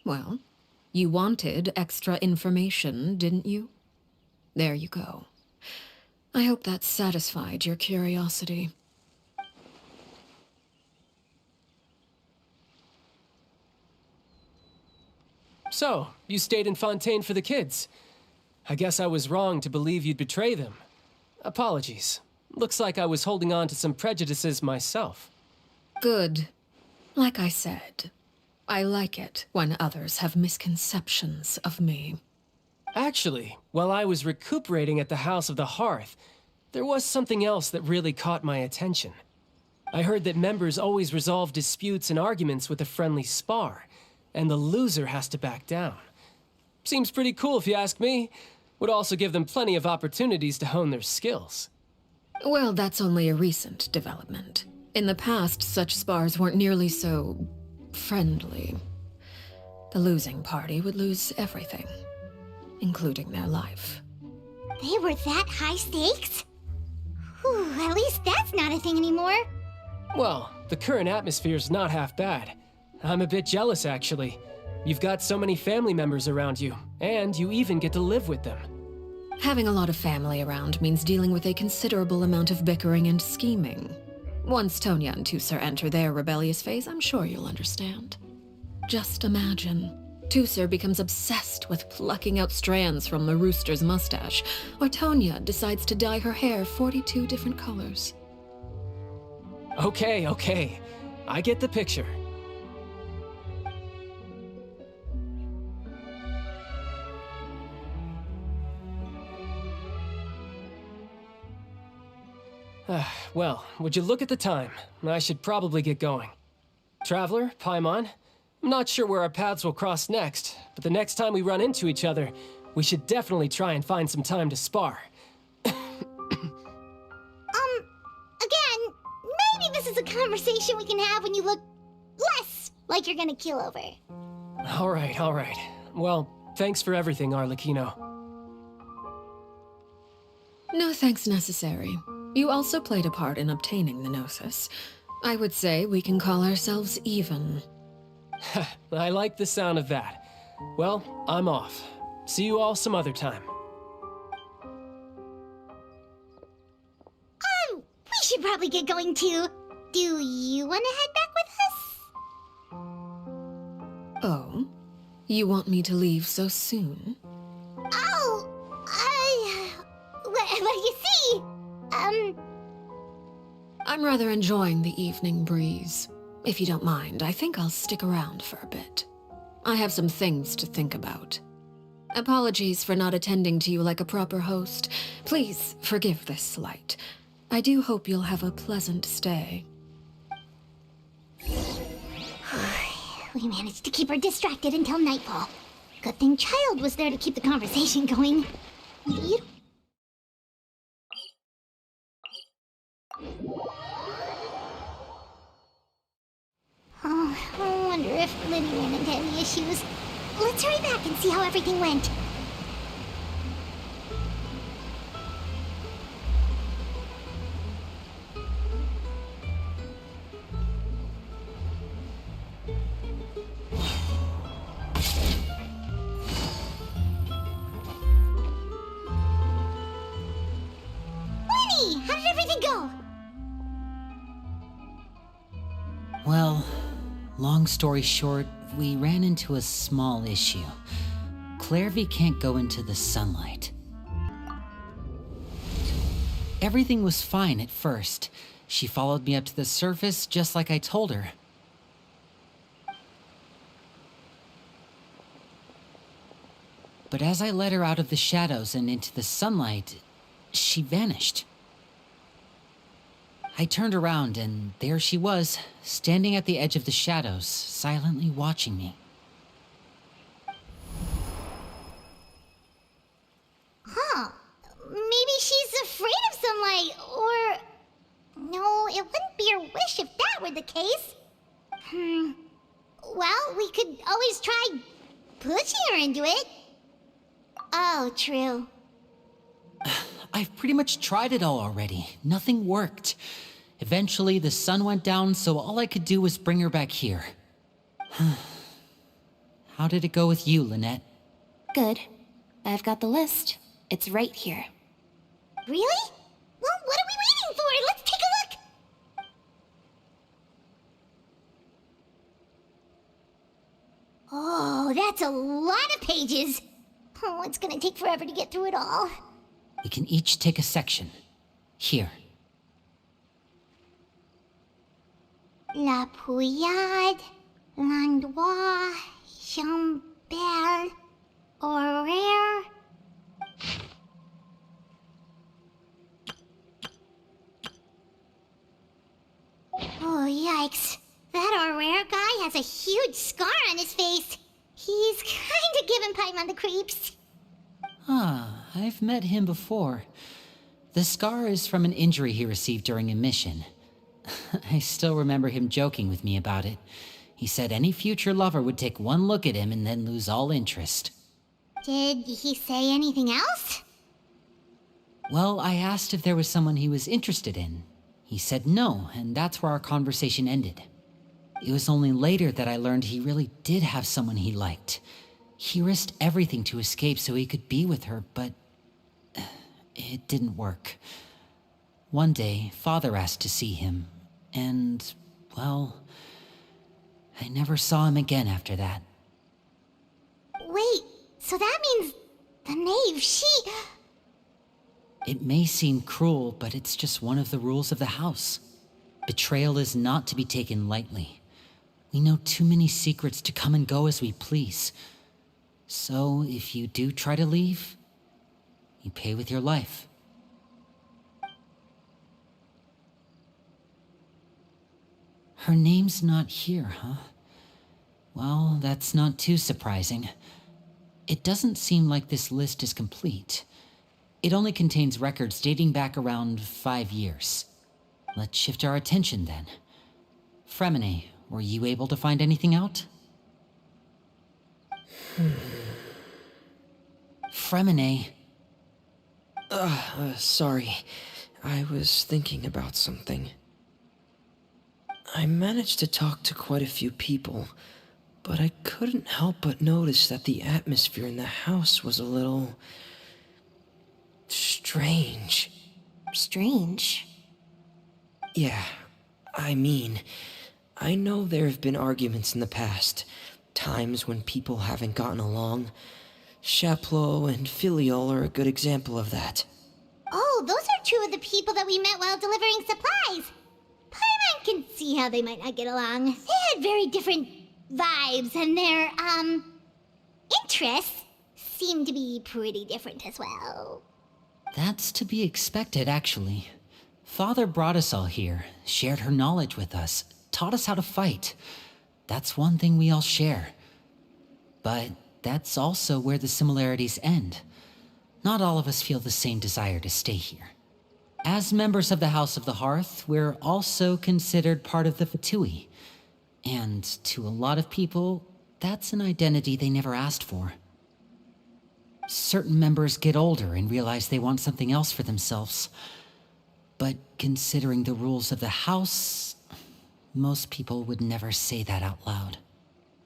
Well, you wanted extra information, didn't you? There you go. I hope that satisfied your curiosity. So, you stayed in Fontaine for the kids. I guess I was wrong to believe you'd betray them. Apologies. Looks like I was holding on to some prejudices myself. Good. Like I said, I like it when others have misconceptions of me. Actually, while I was recuperating at the House of the Hearth, there was something else that really caught my attention. I heard that members always resolve disputes and arguments with a friendly spar, and the loser has to back down. Seems pretty cool if you ask me. Would also give them plenty of opportunities to hone their skills. Well, that's only a recent development. In the past, such spars weren't nearly so friendly. The losing party would lose everything, including their life. They were that high stakes? Whew, at least that's not a thing anymore. Well, the current atmosphere's not half bad. I'm a bit jealous, actually. You've got so many family members around you, and you even get to live with them. Having a lot of family around means dealing with a considerable amount of bickering and scheming. Once Tonya and Tusser enter their rebellious phase, I'm sure you'll understand. Just imagine. Tusser becomes obsessed with plucking out strands from the rooster's mustache, or Tonya decides to dye her hair 42 different colors. Okay, okay. I get the picture. Well, would you look at the time? I should probably get going. Traveler, Paimon, I'm not sure where our paths will cross next, but the next time we run into each other, we should definitely try and find some time to spar. Again, maybe this is a conversation we can have when you look less like you're gonna kill over. All right. Well, thanks for everything, Arlecchino. No thanks necessary. You also played a part in obtaining the Gnosis. I would say we can call ourselves even. I like the sound of that. Well, I'm off. See you all some other time. We should probably get going too. Do you want to head back with us? Oh? You want me to leave so soon? Oh, well, you see, I'm rather enjoying the evening breeze. If you don't mind, I think I'll stick around for a bit. I have some things to think about. Apologies for not attending to you like a proper host. Please forgive this slight. I do hope you'll have a pleasant stay. We managed to keep her distracted until nightfall. Good thing Child was there to keep the conversation going. Oh, I wonder if Lynn ran into any issues. Let's hurry back and see how everything went. Lenny, how did everything go? Well, long story short, we ran into a small issue. Clairvy can't go into the sunlight. Everything was fine at first. She followed me up to the surface just like I told her. But as I led her out of the shadows and into the sunlight, she vanished. I turned around and there she was, standing at the edge of the shadows, silently watching me. Huh. Maybe she's afraid of sunlight, or... No, it wouldn't be her wish if that were the case. Well, we could always try pushing her into it. Oh, true. I've pretty much tried it all already. Nothing worked. Eventually, the sun went down, so all I could do was bring her back here. How did it go with you, Lynette? Good. I've got the list. It's right here. Really? Well, what are we waiting for? Let's take a look! Oh, that's a lot of pages. Oh, it's gonna take forever to get through it all. We can each take a section. Here. La Pouillade, L'Endroit, Chambel, Horaire. Oh, yikes. That Horaire guy has a huge scar on his face. He's kinda giving Paimon the creeps. Ah, I've met him before. The scar is from an injury he received during a mission. I still remember him joking with me about it. He said any future lover would take one look at him and then lose all interest. Did he say anything else? Well, I asked if there was someone he was interested in. He said no, and that's where our conversation ended. It was only later that I learned he really did have someone he liked. He risked everything to escape so he could be with her, but it didn't work. One day, Father asked to see him, and, well, I never saw him again after that. Wait, so that means the knave, It may seem cruel, but it's just one of the rules of the house. Betrayal is not to be taken lightly. We know too many secrets to come and go as we please. So, if you do try to leave, you pay with your life. Her name's not here, huh? Well, that's not too surprising. It doesn't seem like this list is complete. It only contains records dating back around 5 years. Let's shift our attention then. Fremine, were you able to find anything out? Fremine. Sorry. I was thinking about something. I managed to talk to quite a few people, but I couldn't help but notice that the atmosphere in the house was a little... strange. Strange. Yeah, I mean, I know there have been arguments in the past, times when people haven't gotten along. Chaplot and Filiol are a good example of that. Oh, those are two of the people that we met while delivering supplies. Paimon can see how they might not get along. They had very different vibes, and their, interests seem to be pretty different as well. That's to be expected, actually. Father brought us all here, shared her knowledge with us, taught us how to fight. That's one thing we all share. But that's also where the similarities end. Not all of us feel the same desire to stay here. As members of the House of the Hearth, we're also considered part of the Fatui. And to a lot of people, that's an identity they never asked for. Certain members get older and realize they want something else for themselves. But considering the rules of the house, most people would never say that out loud.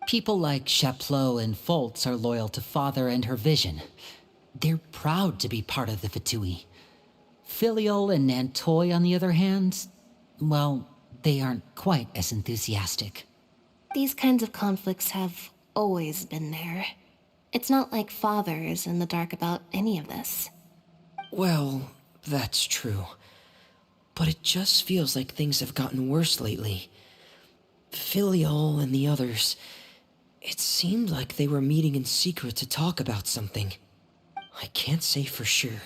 People like Chaplot and Foltz are loyal to Father and her vision. They're proud to be part of the Fatui. Filiol and Nantoy, on the other hand, well, they aren't quite as enthusiastic. These kinds of conflicts have always been there. It's not like Father is in the dark about any of this. Well, that's true. But it just feels like things have gotten worse lately. Filiol and the others, it seemed like they were meeting in secret to talk about something. I can't say for sure,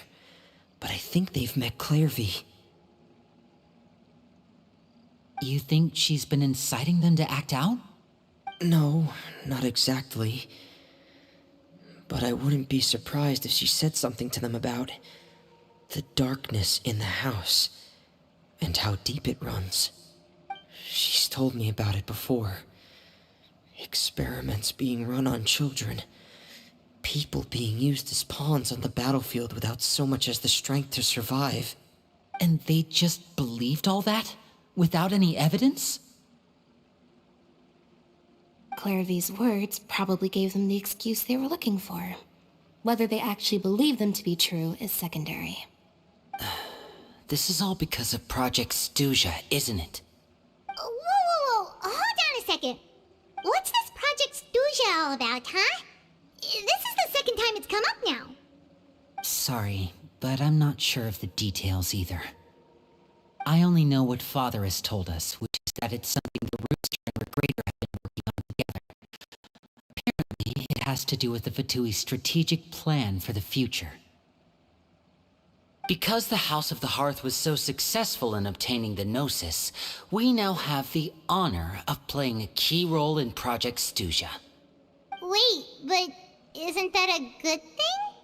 but I think they've met Clairvy. You think she's been inciting them to act out? No, not exactly. But I wouldn't be surprised if she said something to them about the darkness in the house and how deep it runs. She's told me about it before. Experiments being run on children. People being used as pawns on the battlefield without so much as the strength to survive. And they just believed all that? Without any evidence? Clairvy's words probably gave them the excuse they were looking for. Whether they actually believe them to be true is secondary. This is all because of Project Stuja, isn't it? Whoa. Hold on a second. What's this Project Stuja all about, huh? This is the second time it's come up now. Sorry, but I'm not sure of the details either. I only know what Father has told us, which is that it's something the Rooster and Regrader have been working on together. Apparently, it has to do with the Fatui's strategic plan for the future. Because the House of the Hearth was so successful in obtaining the Gnosis, we now have the honor of playing a key role in Project Stuja. Wait, but isn't that a good thing?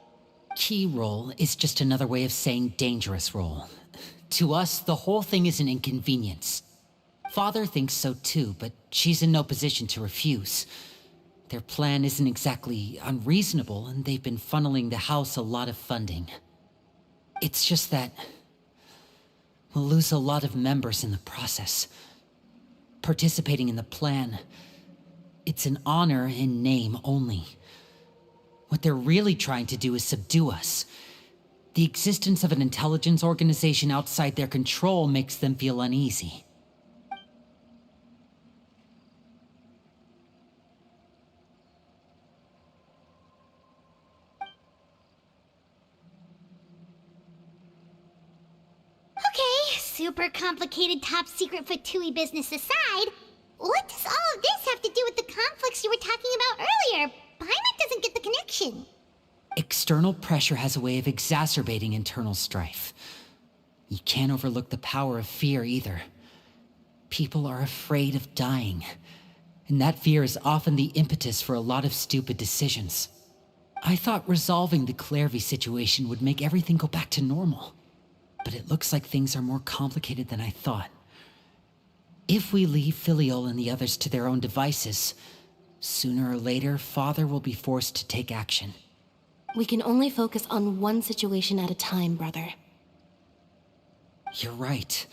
Key role is just another way of saying dangerous role. To us, the whole thing is an inconvenience. Father thinks so too, but she's in no position to refuse. Their plan isn't exactly unreasonable, and they've been funneling the house a lot of funding. It's just that we'll lose a lot of members in the process. Participating in the plan, it's an honor in name only. What they're really trying to do is subdue us. The existence of an intelligence organization outside their control makes them feel uneasy. super complicated top secret Fatui business aside, what does all of this have to do with the conflicts you were talking about earlier? Paimon doesn't get the connection. External pressure has a way of exacerbating internal strife. You can't overlook the power of fear either. People are afraid of dying, and that fear is often the impetus for a lot of stupid decisions. I thought resolving the Clairvy situation would make everything go back to normal, but it looks like things are more complicated than I thought. If we leave Filiol and the others to their own devices, sooner or later, Father will be forced to take action. We can only focus on one situation at a time, brother. You're right.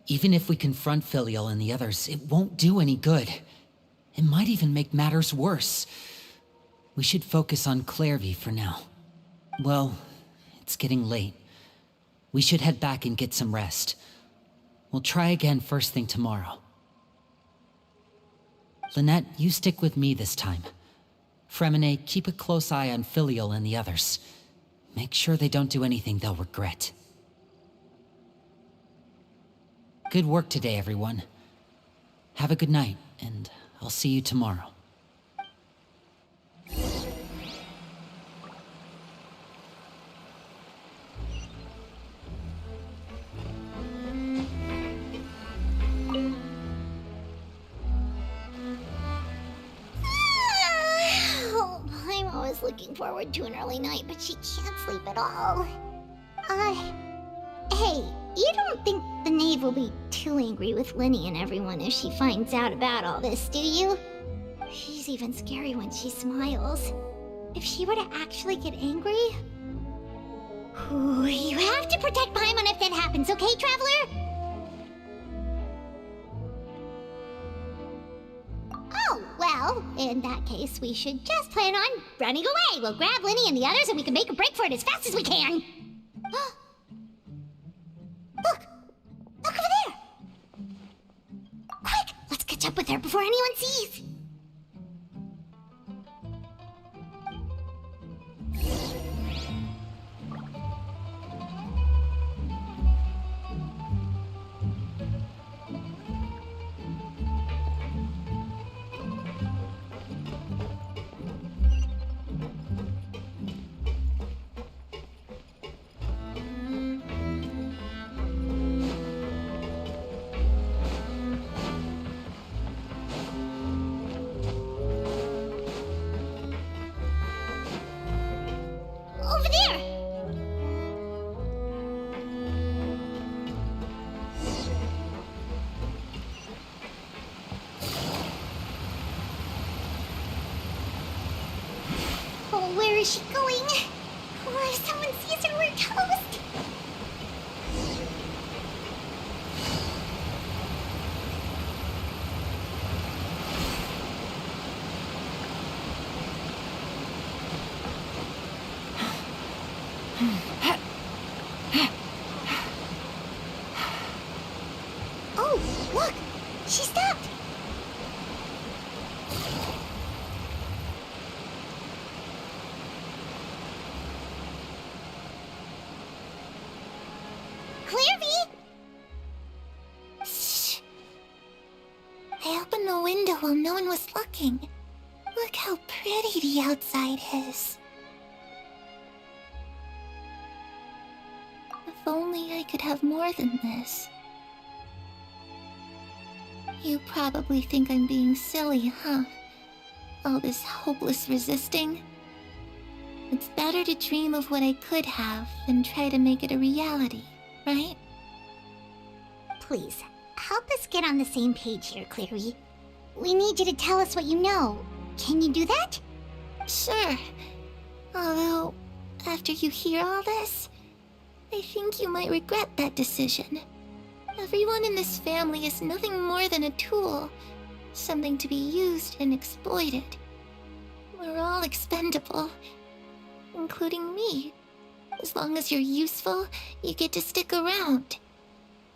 Even if we confront Filial and the others, it won't do any good. It might even make matters worse. We should focus on Clairvy for now. Well, it's getting late. We should head back and get some rest. We'll try again first thing tomorrow. Lynette, you stick with me this time. Fremine, keep a close eye on Filial and the others. Make sure they don't do anything they'll regret. Good work today, everyone. Have a good night, and I'll see you tomorrow. Oh, I'm always looking forward to an early night, but she can't sleep at all. Hey, you don't think the knave will be too angry with Linny and everyone if she finds out about all this, do you? She's even scary when she smiles. If she were to actually get angry... Ooh, you have to protect Paimon if that happens, okay, Traveler? Oh, well, in that case, we should just plan on running away. We'll grab Linny and the others and we can make a break for it as fast as we can. Look! Look over there! Quick! Let's catch up with her before anyone sees! Over there! Oh, where is she going? Oh, if someone sees her, we're toast! Oh, look! She stopped! Clairvy! Shh! I opened the window while no one was looking. Look how pretty the outside is. If only I could have more than this. You probably think I'm being silly, huh? All this hopeless resisting? It's better to dream of what I could have than try to make it a reality, right? Please, help us get on the same page here, Clary. We need you to tell us what you know. Can you do that? Sure. Although, after you hear all this, I think you might regret that decision. Everyone in this family is nothing more than a tool, something to be used and exploited. We're all expendable, including me. As long as you're useful, you get to stick around.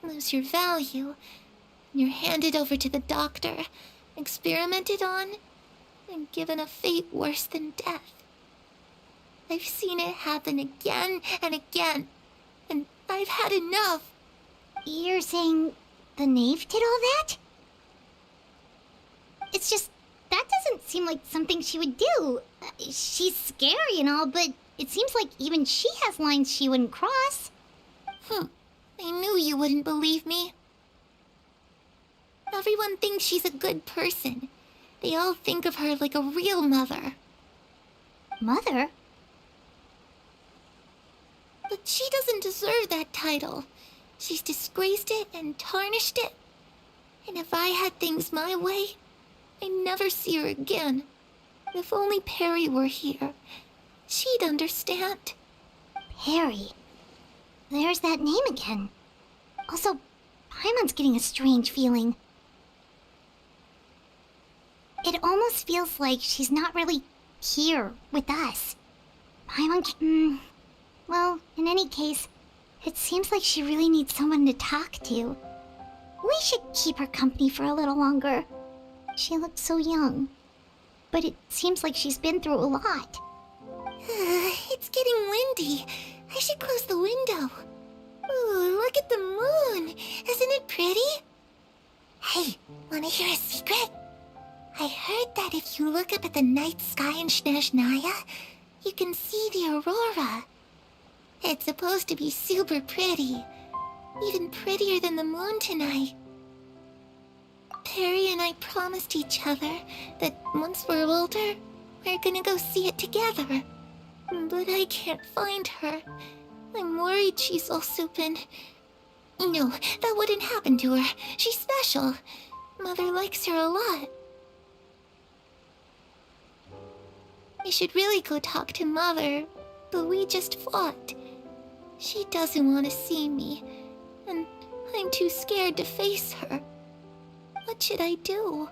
Lose your value, and you're handed over to the doctor, experimented on, and given a fate worse than death. I've seen it happen again and again, and I've had enough. You're saying the knave did all that? It's just, that doesn't seem like something she would do. She's scary and all, but it seems like even she has lines she wouldn't cross. I knew you wouldn't believe me. Everyone thinks she's a good person. They all think of her like a real mother. Mother? But she doesn't deserve that title. She's disgraced it and tarnished it. And if I had things my way, I'd never see her again. If only Perry were here, she'd understand. Perry. There's that name again. Also, Paimon's getting a strange feeling. It almost feels like she's not really here with us. Paimon, well, in any case, it seems like she really needs someone to talk to. We should keep her company for a little longer. She looks so young. But it seems like she's been through a lot. It's getting windy. I should close the window. Ooh, look at the moon. Isn't it pretty? Hey, wanna hear a secret? I heard that if you look up at the night sky in Snezhnaya, you can see the aurora. It's supposed to be super pretty. Even prettier than the moon tonight. Perry and I promised each other that once we're older, we're gonna go see it together. But I can't find her. I'm worried she's also been... No, that wouldn't happen to her. She's special. Mother likes her a lot. I should really go talk to Mother, but we just fought. She doesn't want to see me, and I'm too scared to face her. What should I do?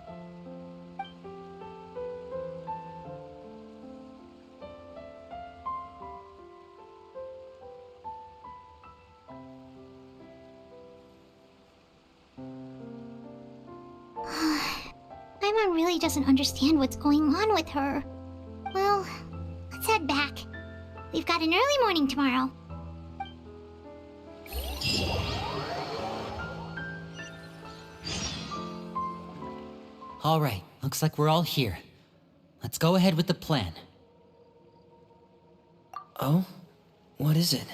Paimon really doesn't understand what's going on with her. Well, let's head back. We've got an early morning tomorrow. All right, looks like we're all here. Let's go ahead with the plan. Oh? What is it?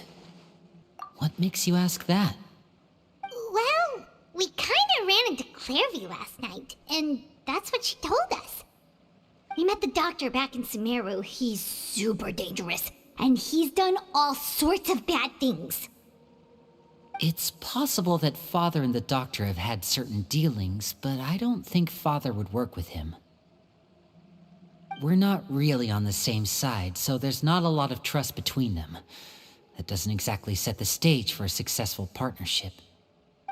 What makes you ask that? Well, we kinda ran into Clairvy last night, and that's what she told us. We met the doctor back in Sumeru. He's super dangerous, and he's done all sorts of bad things. It's possible that Father and the Doctor have had certain dealings, but I don't think Father would work with him. We're not really on the same side, so there's not a lot of trust between them. That doesn't exactly set the stage for a successful partnership.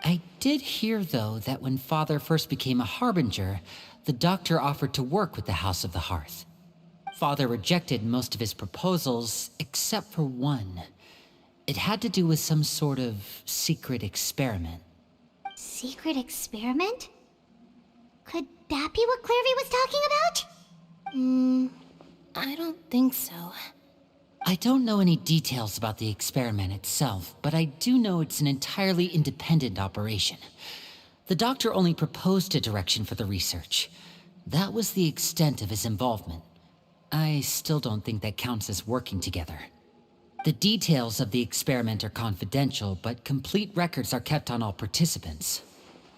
I did hear, though, that when Father first became a Harbinger, the Doctor offered to work with the House of the Hearth. Father rejected most of his proposals, except for one. It had to do with some sort of secret experiment. Secret experiment? Could that be what Clairvy was talking about? I don't think so. I don't know any details about the experiment itself, but I do know it's an entirely independent operation. The Doctor only proposed a direction for the research. That was the extent of his involvement. I still don't think that counts as working together. The details of the experiment are confidential, but complete records are kept on all participants.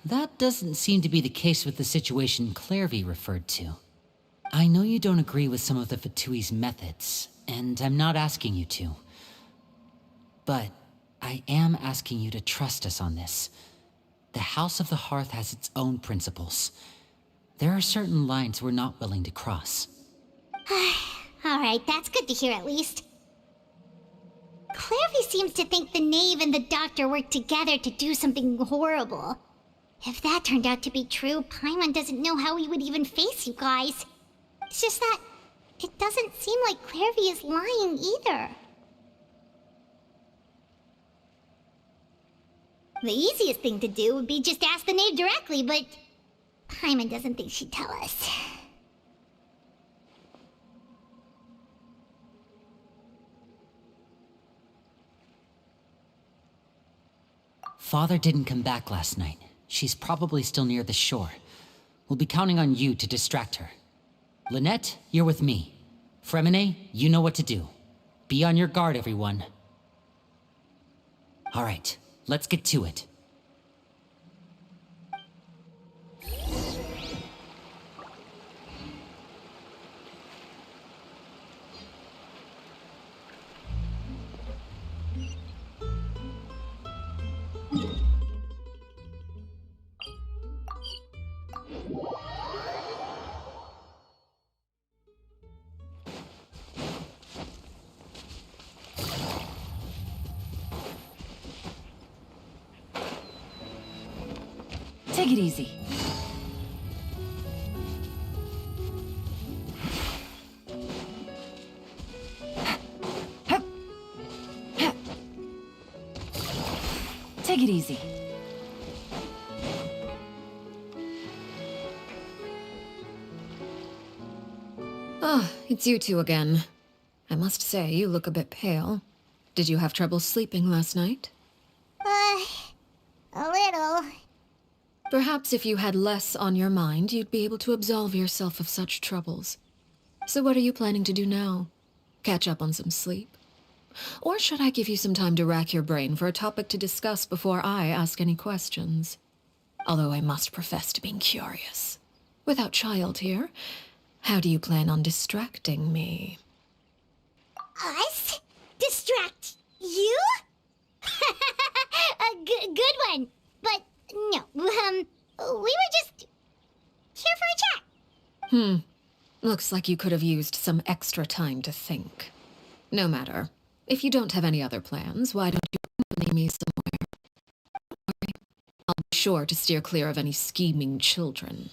That doesn't seem to be the case with the situation Clairvy referred to. I know you don't agree with some of the Fatui's methods, and I'm not asking you to. But I am asking you to trust us on this. The House of the Hearth has its own principles. There are certain lines we're not willing to cross. Alright, that's good to hear at least. Clairvy seems to think the Knave and the Doctor worked together to do something horrible. If that turned out to be true, Paimon doesn't know how he would even face you guys. It's just that it doesn't seem like Clairvy is lying either. The easiest thing to do would be just ask the Knave directly, but Paimon doesn't think she'd tell us. Father didn't come back last night. She's probably still near the shore. We'll be counting on you to distract her. Lynette, you're with me. Fremine, you know what to do. Be on your guard, everyone. All right, let's get to it. Take it easy. Take it easy. Ah, it's you two again. I must say, you look a bit pale. Did you have trouble sleeping last night? A little. Perhaps if you had less on your mind, you'd be able to absolve yourself of such troubles. So what are you planning to do now? Catch up on some sleep? Or should I give you some time to rack your brain for a topic to discuss before I ask any questions? Although I must profess to being curious. Without child here, how do you plan on distracting me? Us? Distract you? A good one. But no, we were just here for a chat. Looks like you could have used some extra time to think. No matter. If you don't have any other plans, why don't you accompany me somewhere? Don't worry. I'll be sure to steer clear of any scheming children.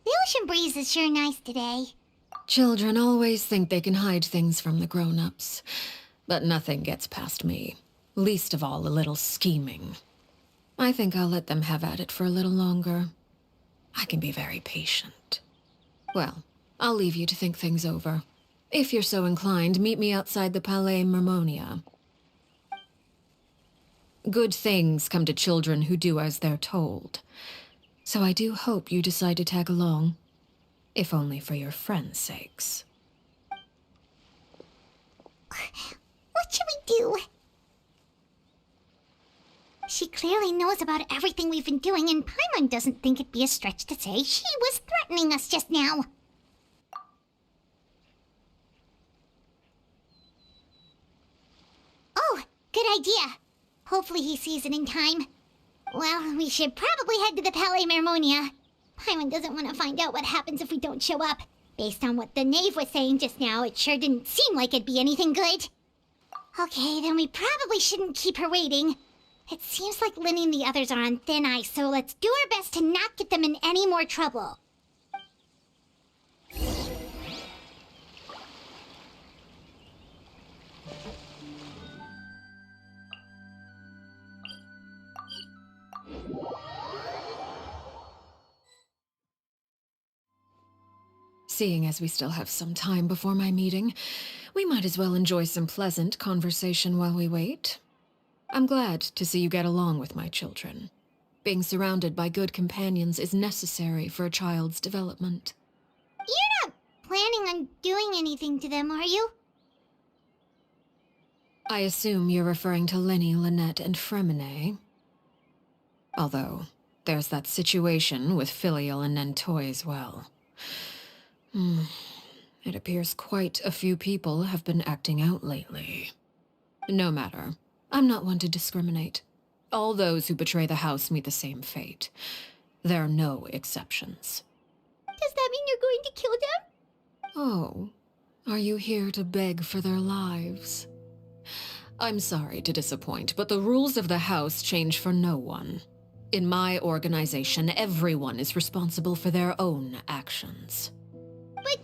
The ocean breeze is sure nice today. Children always think they can hide things from the grown-ups. But nothing gets past me. Least of all a little scheming. I think I'll let them have at it for a little longer. I can be very patient. Well, I'll leave you to think things over. If you're so inclined, meet me outside the Palais Mermonia. Good things come to children who do as they're told. So I do hope you decide to tag along. If only for your friends' sakes. What should we do? She clearly knows about everything we've been doing, and Paimon doesn't think it'd be a stretch to say she was threatening us just now. Oh, good idea. Hopefully he sees it in time. Well, we should probably head to the Palais Mermonia. Paimon doesn't want to find out what happens if we don't show up. Based on what the knave was saying just now, it sure didn't seem like it'd be anything good. Okay, then we probably shouldn't keep her waiting. It seems like Lynn and the others are on thin ice, so let's do our best to not get them in any more trouble. Seeing as we still have some time before my meeting, we might as well enjoy some pleasant conversation while we wait. I'm glad to see you get along with my children. Being surrounded by good companions is necessary for a child's development. You're not planning on doing anything to them, are you? I assume you're referring to Lenny, Lynette, and Fremine. Although, there's that situation with Filial and Nentoy as well. It appears quite a few people have been acting out lately. No matter. I'm not one to discriminate. All those who betray the house meet the same fate. There are no exceptions. Does that mean you're going to kill them? Oh, are you here to beg for their lives? I'm sorry to disappoint, but the rules of the house change for no one. In my organization, everyone is responsible for their own actions. But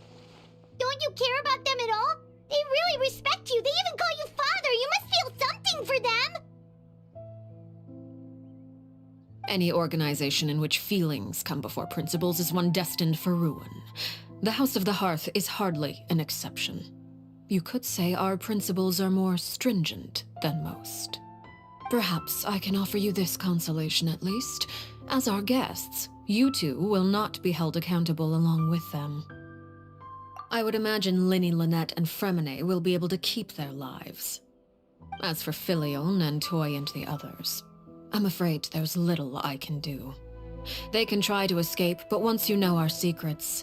don't you care about them at all? They really respect you. They even call you father. You must feel something for them. Any organization in which feelings come before principles is one destined for ruin. The House of the Hearth is hardly an exception. You could say our principles are more stringent than most. Perhaps I can offer you this consolation at least. As our guests, you two will not be held accountable along with them. I would imagine Linny, Lynette, and Fremine will be able to keep their lives. As for Filion and Toy and the others, I'm afraid there's little I can do. They can try to escape, but once you know our secrets,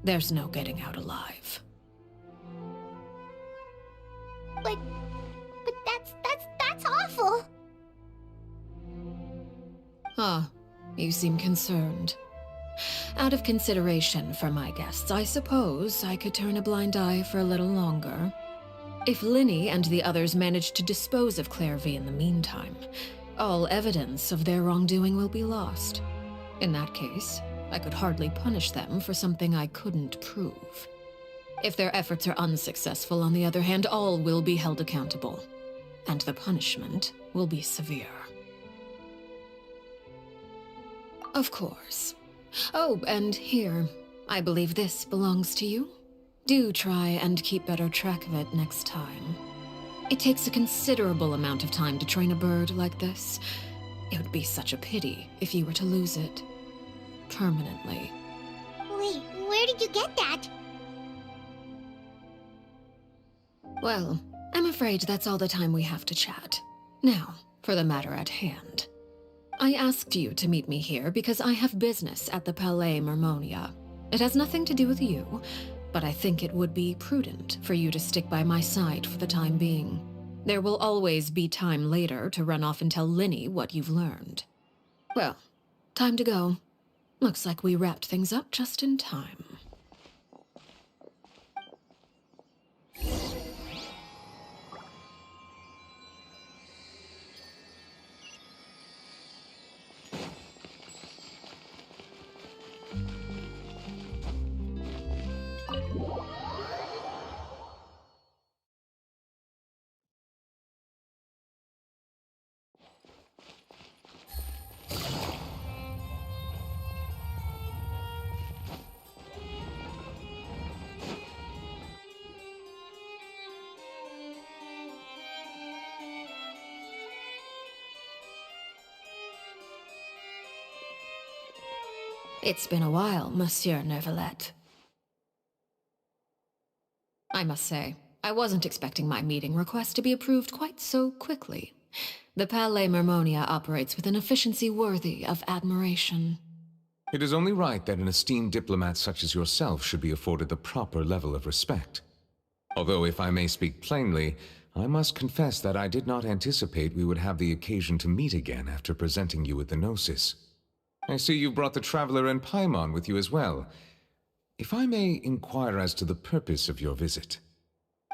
there's no getting out alive. But that's awful. Ah, you seem concerned. Out of consideration for my guests, I suppose I could turn a blind eye for a little longer. If Linny and the others manage to dispose of Clairvy in the meantime, all evidence of their wrongdoing will be lost. In that case, I could hardly punish them for something I couldn't prove. If their efforts are unsuccessful, on the other hand, all will be held accountable, and the punishment will be severe. Of course. Oh, and here, I believe this belongs to you. Do try and keep better track of it next time. It takes a considerable amount of time to train a bird like this. It would be such a pity if you were to lose it. Permanently. Wait, where did you get that? Well, I'm afraid that's all the time we have to chat. Now, for the matter at hand. I asked you to meet me here because I have business at the Palais Mermonia. It has nothing to do with you, but I think it would be prudent for you to stick by my side for the time being. There will always be time later to run off and tell Linny what you've learned. Well, time to go. Looks like we wrapped things up just in time. It's been a while, Monsieur Neuvillette. I must say, I wasn't expecting my meeting request to be approved quite so quickly. The Palais Mermonia operates with an efficiency worthy of admiration. It is only right that an esteemed diplomat such as yourself should be afforded the proper level of respect. Although, if I may speak plainly, I must confess that I did not anticipate we would have the occasion to meet again after presenting you with the Gnosis. I see you've brought the Traveler and Paimon with you as well. If I may inquire as to the purpose of your visit.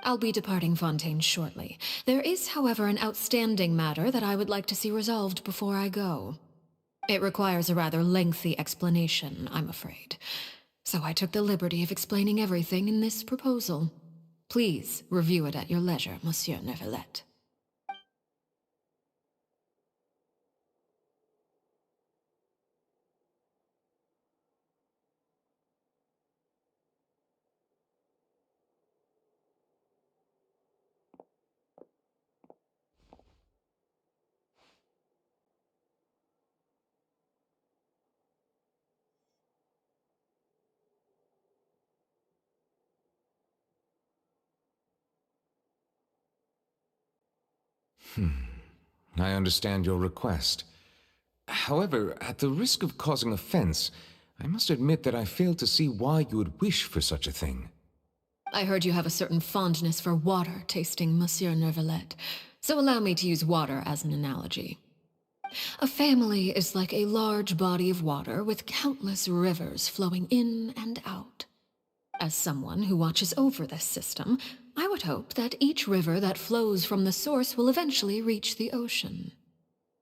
I'll be departing Fontaine shortly. There is, however, an outstanding matter that I would like to see resolved before I go. It requires a rather lengthy explanation, I'm afraid. So I took the liberty of explaining everything in this proposal. Please review it at your leisure, Monsieur Neuvillette. I understand your request. However, at the risk of causing offense, I must admit that I fail to see why you would wish for such a thing. I heard you have a certain fondness for water tasting, Monsieur Neuvillette, so allow me to use water as an analogy. A family is like a large body of water with countless rivers flowing in and out. As someone who watches over this system, I would hope that each river that flows from the source will eventually reach the ocean.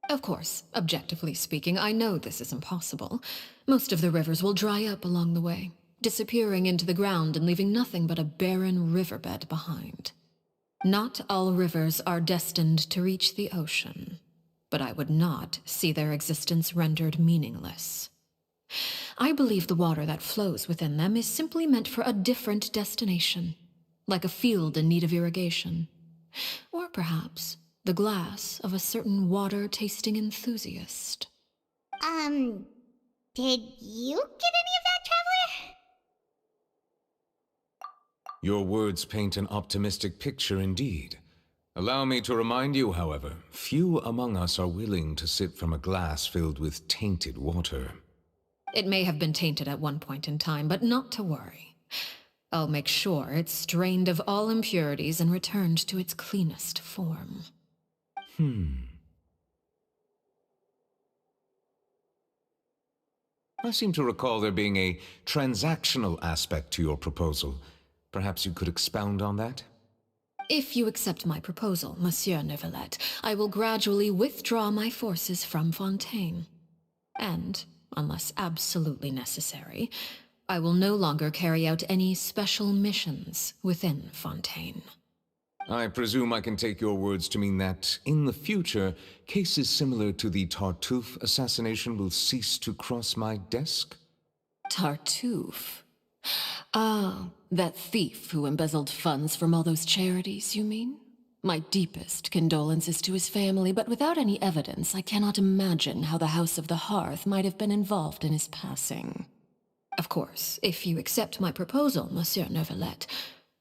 Of course, objectively speaking, I know this is impossible. Most of the rivers will dry up along the way, disappearing into the ground and leaving nothing but a barren riverbed behind. Not all rivers are destined to reach the ocean, but I would not see their existence rendered meaningless. I believe the water that flows within them is simply meant for a different destination, like a field in need of irrigation. Or perhaps The glass of a certain water-tasting enthusiast. Did you get any of that, Traveler? Your words paint an optimistic picture indeed. Allow me to remind you, however, few among us are willing to sip from a glass filled with tainted water. It may have been tainted at one point in time, but not to worry. I'll make sure it's strained of all impurities and returned to its cleanest form. I seem to recall there being a transactional aspect to your proposal. Perhaps you could expound on that? If you accept my proposal, Monsieur Neuvillette, I will gradually withdraw my forces from Fontaine. And, unless absolutely necessary, I will no longer carry out any special missions within Fontaine. I presume I can take your words to mean that, in the future, cases similar to the Tartuffe assassination will cease to cross my desk? Tartuffe? Ah, that thief who embezzled funds from all those charities, you mean? My deepest condolences to his family, but without any evidence, I cannot imagine how the House of the Hearth might have been involved in his passing. Of course, if you accept my proposal, Monsieur Neuvillette,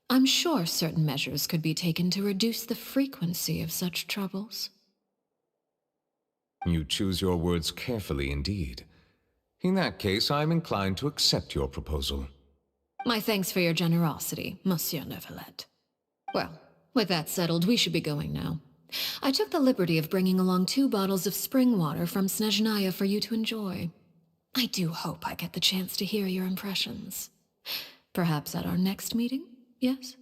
I'm sure certain measures could be taken to reduce the frequency of such troubles. You choose your words carefully indeed. In that case, I am inclined to accept your proposal. My thanks for your generosity, Monsieur Neuvillette. Well, with that settled, we should be going now. I took the liberty of bringing along 2 bottles of spring water from Snezhnaya for you to enjoy. I do hope I get the chance to hear your impressions. Perhaps at our next meeting, yes?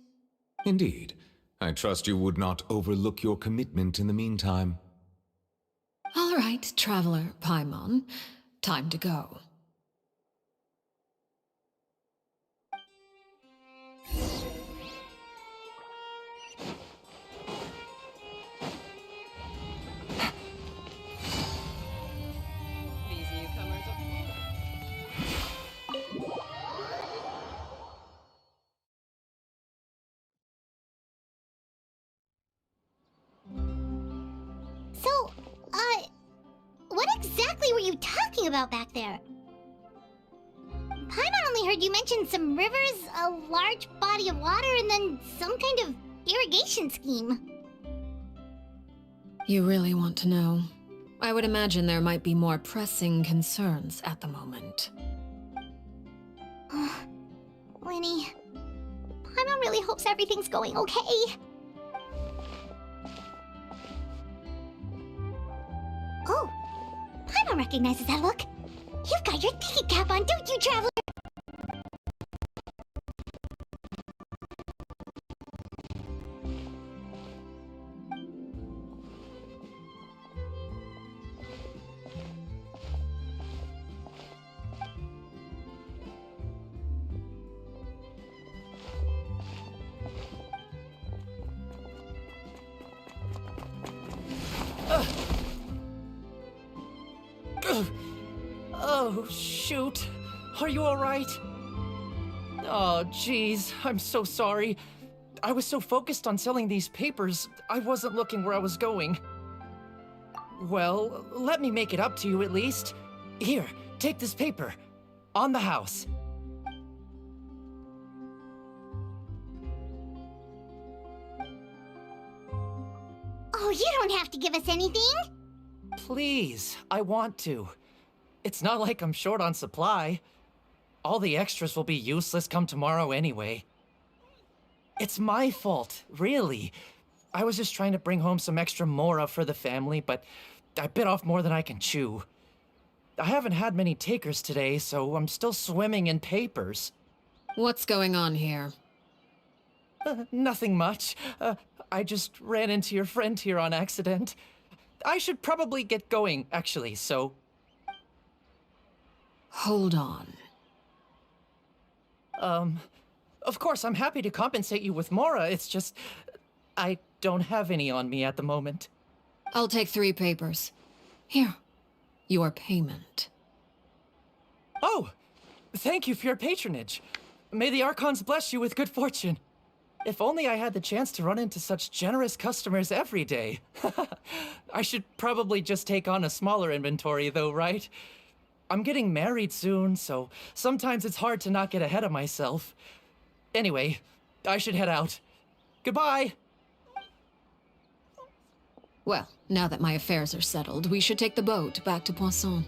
Indeed. I trust you would not overlook your commitment in the meantime. All right, Traveler Paimon. Time to go. So, what exactly were you talking about back there? Paimon only heard you mention some rivers, a large body of water, and then some kind of irrigation scheme. You really want to know? I would imagine there might be more pressing concerns at the moment. Winnie, Paimon really hopes everything's going okay. Oh, Paimon recognizes that look. You've got your thinking cap on, don't you, Traveler? Oh, shoot. Are you alright? Oh, jeez. I'm so sorry. I was so focused on selling these papers, I wasn't looking where I was going. Well, let me make it up to you at least. Here, take this paper. On the house. Oh, you don't have to give us anything. Please, I want to. It's not like I'm short on supply. All the extras will be useless come tomorrow anyway. It's my fault, really. I was just trying to bring home some extra mora for the family, but I bit off more than I can chew. I haven't had many takers today, so I'm still swimming in papers. What's going on here? Nothing much. I just ran into your friend here on accident. I should probably get going, actually, so... Hold on. Of course, I'm happy to compensate you with mora, it's just... I don't have any on me at the moment. I'll take 3 papers. Here. Your payment. Oh! Thank you for your patronage. May the Archons bless you with good fortune. If only I had the chance to run into such generous customers every day. I should probably just take on a smaller inventory though, right? I'm getting married soon, so sometimes it's hard to not get ahead of myself. Anyway, I should head out. Goodbye! Well, now that my affairs are settled, we should take the boat back to Poisson.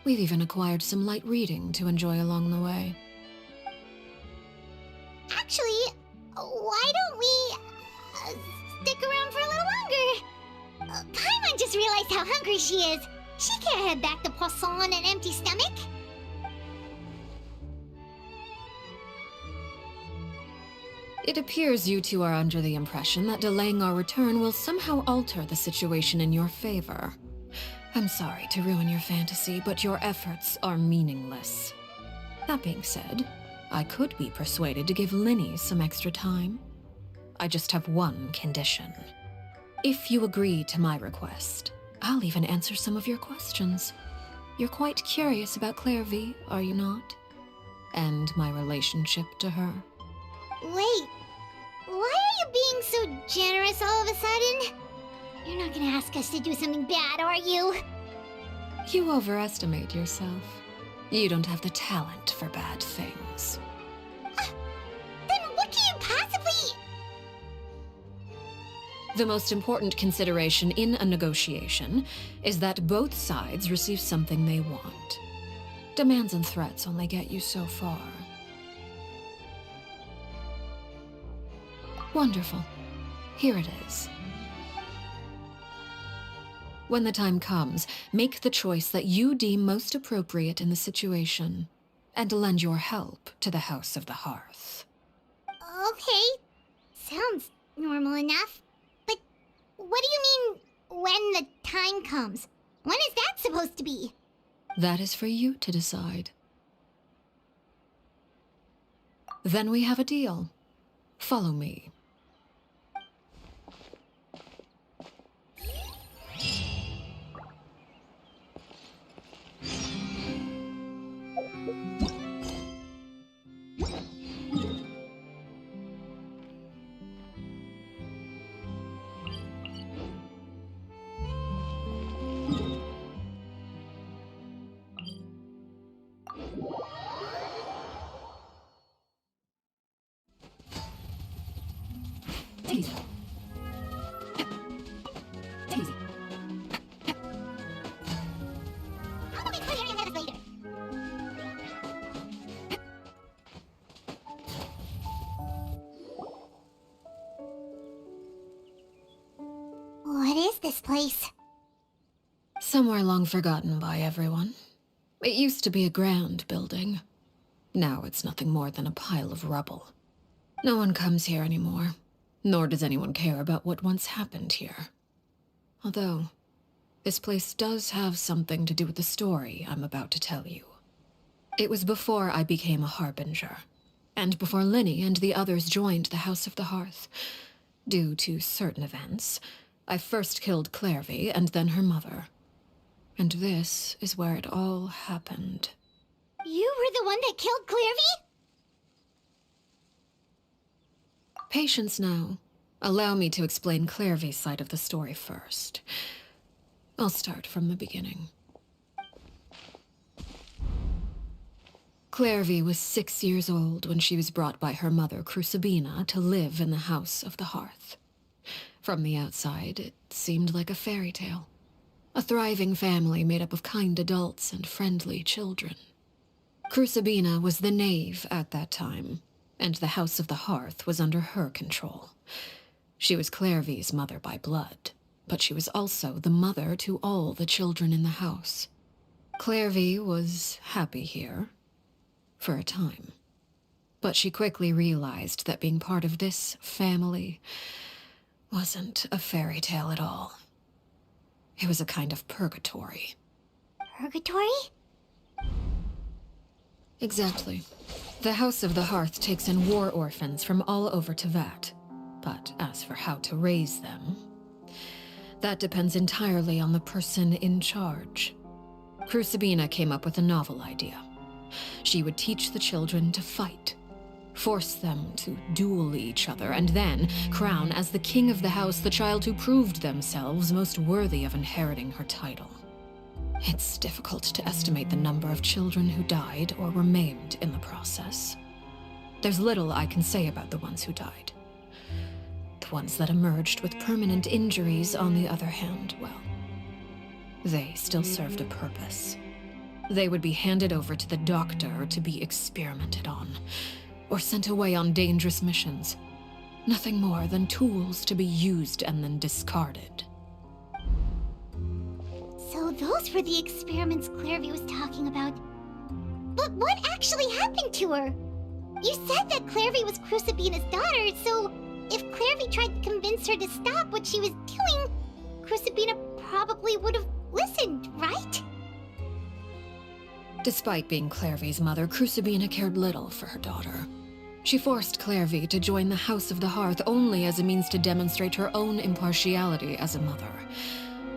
We've even acquired some light reading to enjoy along the way. Actually, why don't we stick around for a little longer? Paimon just realized how hungry she is. She can't head back to Poisson on an empty stomach. It appears you two are under the impression that delaying our return will somehow alter the situation in your favor. I'm sorry to ruin your fantasy, but your efforts are meaningless. That being said, I could be persuaded to give Linny some extra time. I just have one condition. If you agree to my request, I'll even answer some of your questions. You're quite curious about Clairvy, are you not? And my relationship to her. Wait, why are you being so generous all of a sudden? You're not gonna ask us to do something bad, are you? You overestimate yourself. You don't have the talent for bad things. Then what can you possibly... The most important consideration in a negotiation is that both sides receive something they want. Demands and threats only get you so far. Wonderful. Here it is. When the time comes, make the choice that you deem most appropriate in the situation, and lend your help to the House of the Hearth. Okay, sounds normal enough. But what do you mean, when the time comes? When is that supposed to be? That is for you to decide. Then we have a deal. Follow me. Take it easy. Take it easy. I'll be clearing ahead of later. What is this place? Somewhere long forgotten by everyone. It used to be a grand building. Now it's nothing more than a pile of rubble. No one comes here anymore, nor does anyone care about what once happened here. Although, this place does have something to do with the story I'm about to tell you. It was before I became a Harbinger, and before Linny and the others joined the House of the Hearth. Due to certain events, I first killed Clairvy and then her mother. And this is where it all happened. You were the one that killed Clairvy? Patience now. Allow me to explain Clairvy's side of the story first. I'll start from the beginning. Clairvy was 6 years old when she was brought by her mother, Crucibina, to live in the House of the Hearth. From the outside, it seemed like a fairy tale. A thriving family made up of kind adults and friendly children. Crucibina was the knave at that time, and the House of the Hearth was under her control. She was Clairvy's mother by blood, but she was also the mother to all the children in the house. Clairvy was happy here, for a time. But she quickly realized that being part of this family wasn't a fairy tale at all. It was a kind of purgatory. Purgatory? Exactly. The House of the Hearth takes in war orphans from all over Tevat. But as for how to raise them, that depends entirely on the person in charge. Crucibina came up with a novel idea. She would teach the children to fight. force them to duel each other, and then crown as the king of the house the child who proved themselves most worthy of inheriting her title. It's difficult to estimate the number of children who died or were maimed in the process. There's little I can say about the ones who died. The ones that emerged with permanent injuries, on the other hand, well, they still served a purpose. They would be handed over to the doctor to be experimented on, or sent away on dangerous missions. Nothing more than tools to be used and then discarded. So those were the experiments Clairvy was talking about. But what actually happened to her? You said that Clairvy was Crucibina's daughter, so if Clairvy tried to convince her to stop what she was doing, Crucibina probably would have listened, right? Despite being Clairvy's mother, Crucibina cared little for her daughter. She forced Clairvy to join the House of the Hearth only as a means to demonstrate her own impartiality as a mother,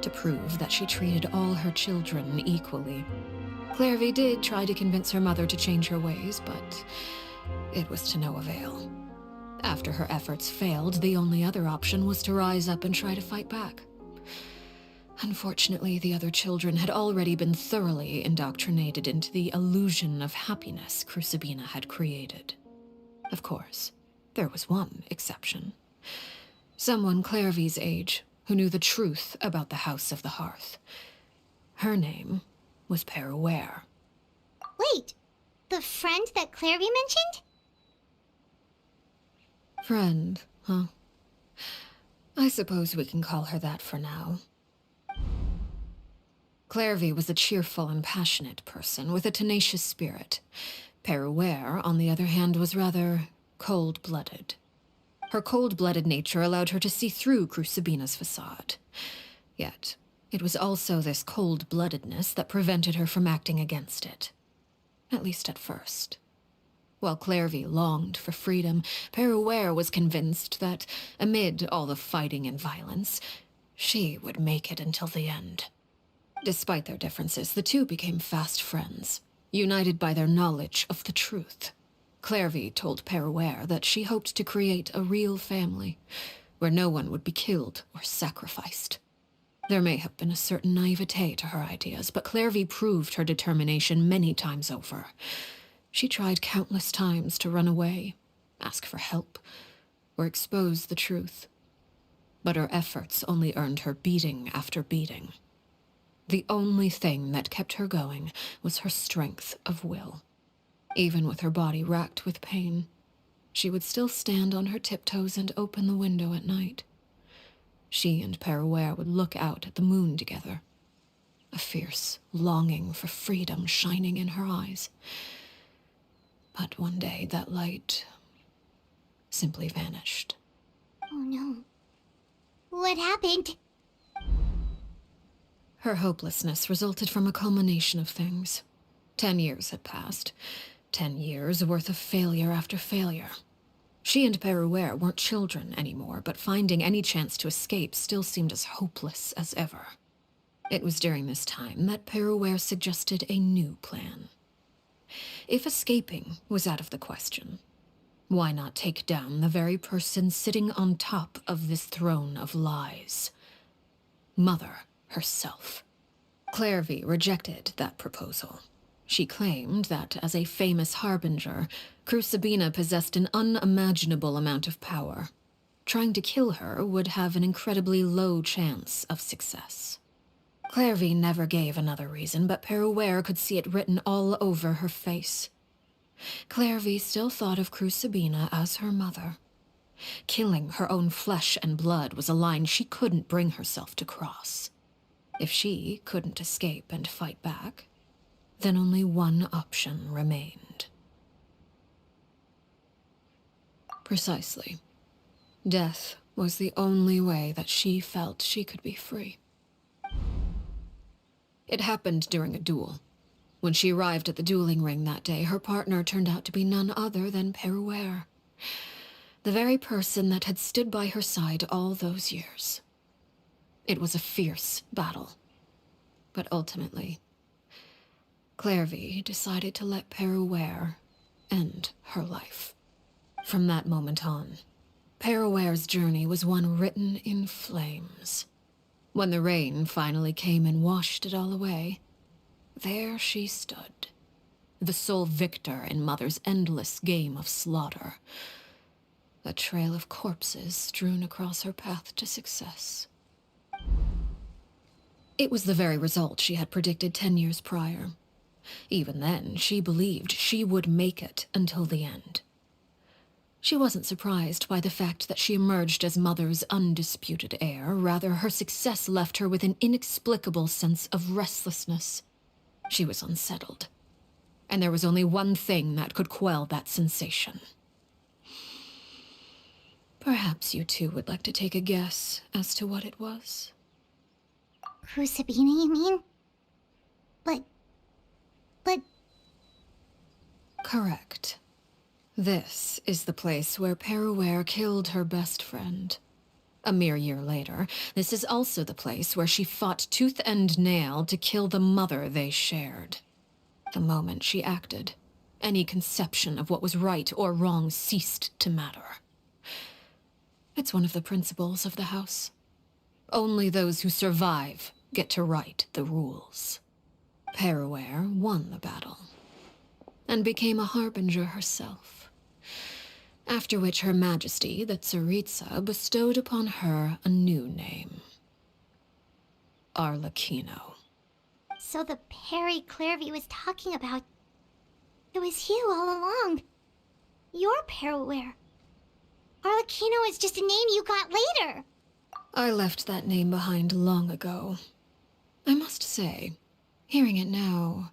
to prove that she treated all her children equally. Clairvy did try to convince her mother to change her ways, but it was to no avail. After her efforts failed, the only other option was to rise up and try to fight back. Unfortunately, the other children had already been thoroughly indoctrinated into the illusion of happiness Crucibina had created. Of course, there was one exception. Someone Clairvy's age who knew the truth about the House of the Hearth. Her name was Peruere. Wait, the friend that Clairvy mentioned? Friend, huh? I suppose we can call her that for now. Clairvy was a cheerful and passionate person with a tenacious spirit. Peruere, on the other hand, was rather cold-blooded. Her cold-blooded nature allowed her to see through Crucibina's facade. Yet, it was also this cold-bloodedness that prevented her from acting against it. At least at first. While Clairvy longed for freedom, Peruere was convinced that, amid all the fighting and violence, she would make it until the end. Despite their differences, the two became fast friends, united by their knowledge of the truth. Clairvy told Peruere that she hoped to create a real family, where no one would be killed or sacrificed. There may have been a certain naivete to her ideas, but Clairvy proved her determination many times over. She tried countless times to run away, ask for help, or expose the truth. But her efforts only earned her beating after beating. The only thing that kept her going was her strength of will. Even with her body racked with pain, she would still stand on her tiptoes and open the window at night. She and Peruere would look out at the moon together, a fierce longing for freedom shining in her eyes. But one day that light simply vanished. Oh no. What happened? Her hopelessness resulted from a culmination of things. 10 years had passed. 10 years worth of failure after failure. She and Peruere weren't children anymore, but finding any chance to escape still seemed as hopeless as ever. It was during this time that Peruere suggested a new plan. If escaping was out of the question, why not take down the very person sitting on top of this throne of lies? Mother herself. Clairvy rejected that proposal. She claimed that, as a famous harbinger, Crucibina possessed an unimaginable amount of power. Trying to kill her would have an incredibly low chance of success. Clairvy never gave another reason, but Peruere could see it written all over her face. Clairvy still thought of Crucibina as her mother. Killing her own flesh and blood was a line she couldn't bring herself to cross. If she couldn't escape and fight back, then only one option remained. Precisely. Death was the only way that she felt she could be free. It happened during a duel. When she arrived at the dueling ring that day, her partner turned out to be none other than Peruere, the very person that had stood by her side all those years. It was a fierce battle, but ultimately, Clairvy decided to let Peruere end her life. From that moment on, Paraware's journey was one written in flames. When the rain finally came and washed it all away, there she stood, the sole victor in Mother's endless game of slaughter. A trail of corpses strewn across her path to success. It was the very result she had predicted 10 years prior. Even then, she believed she would make it until the end. She wasn't surprised by the fact that she emerged as Mother's undisputed heir. Rather, her success left her with an inexplicable sense of restlessness. She was unsettled. And there was only one thing that could quell that sensation. Perhaps you two would like to take a guess as to what it was. Crucibina, you mean? But... Correct. This is the place where Paraware killed her best friend. A mere year later, this is also the place where she fought tooth and nail to kill the mother they shared. The moment she acted, any conception of what was right or wrong ceased to matter. It's one of the principles of the house. Only those who survive get to write the rules. Paraware won the battle, and became a harbinger herself. After which Her Majesty, the Tsaritsa, bestowed upon her a new name. Arlecchino. So the Perry Clairvy was talking about... It was you all along. You're Paraware. Arlecchino is just a name you got later. I left that name behind long ago. I must say, hearing it now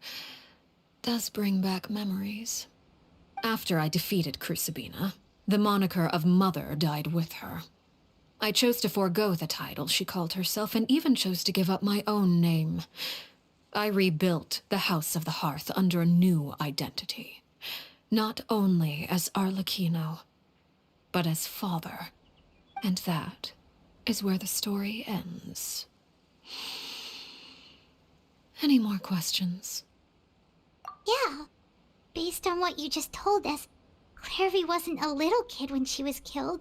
does bring back memories. After I defeated Crucibina, the moniker of Mother died with her. I chose to forego the title she called herself, and even chose to give up my own name. I rebuilt the House of the Hearth under a new identity. Not only as Arlecchino, but as father. And that is where the story ends. Any more questions? Yeah. Based on what you just told us, Clairvy wasn't a little kid when she was killed.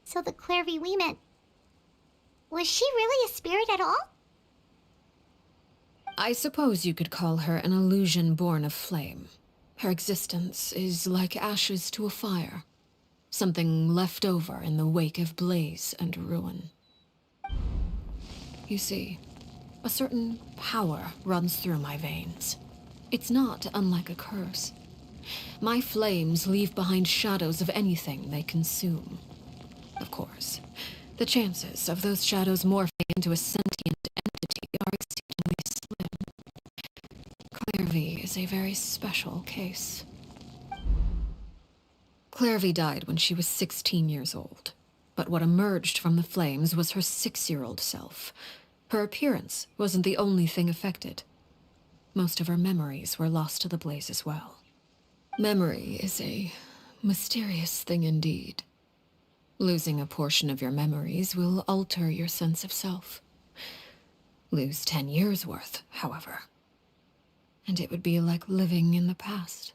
So the Clairvy we met... Was she really a spirit at all? I suppose you could call her an illusion born of flame. Her existence is like ashes to a fire. Something left over in the wake of blaze and ruin. You see, a certain power runs through my veins. It's not unlike a curse. My flames leave behind shadows of anything they consume. Of course, the chances of those shadows morphing into a sentient entity are exceedingly slim. Clairvy is a very special case. Clairvy died when she was 16 years old, but what emerged from the flames was her 6-year-old self. Her appearance wasn't the only thing affected. Most of her memories were lost to the blaze as well. Memory is a mysterious thing indeed. Losing a portion of your memories will alter your sense of self. Lose 10 years' worth, however, and it would be like living in the past.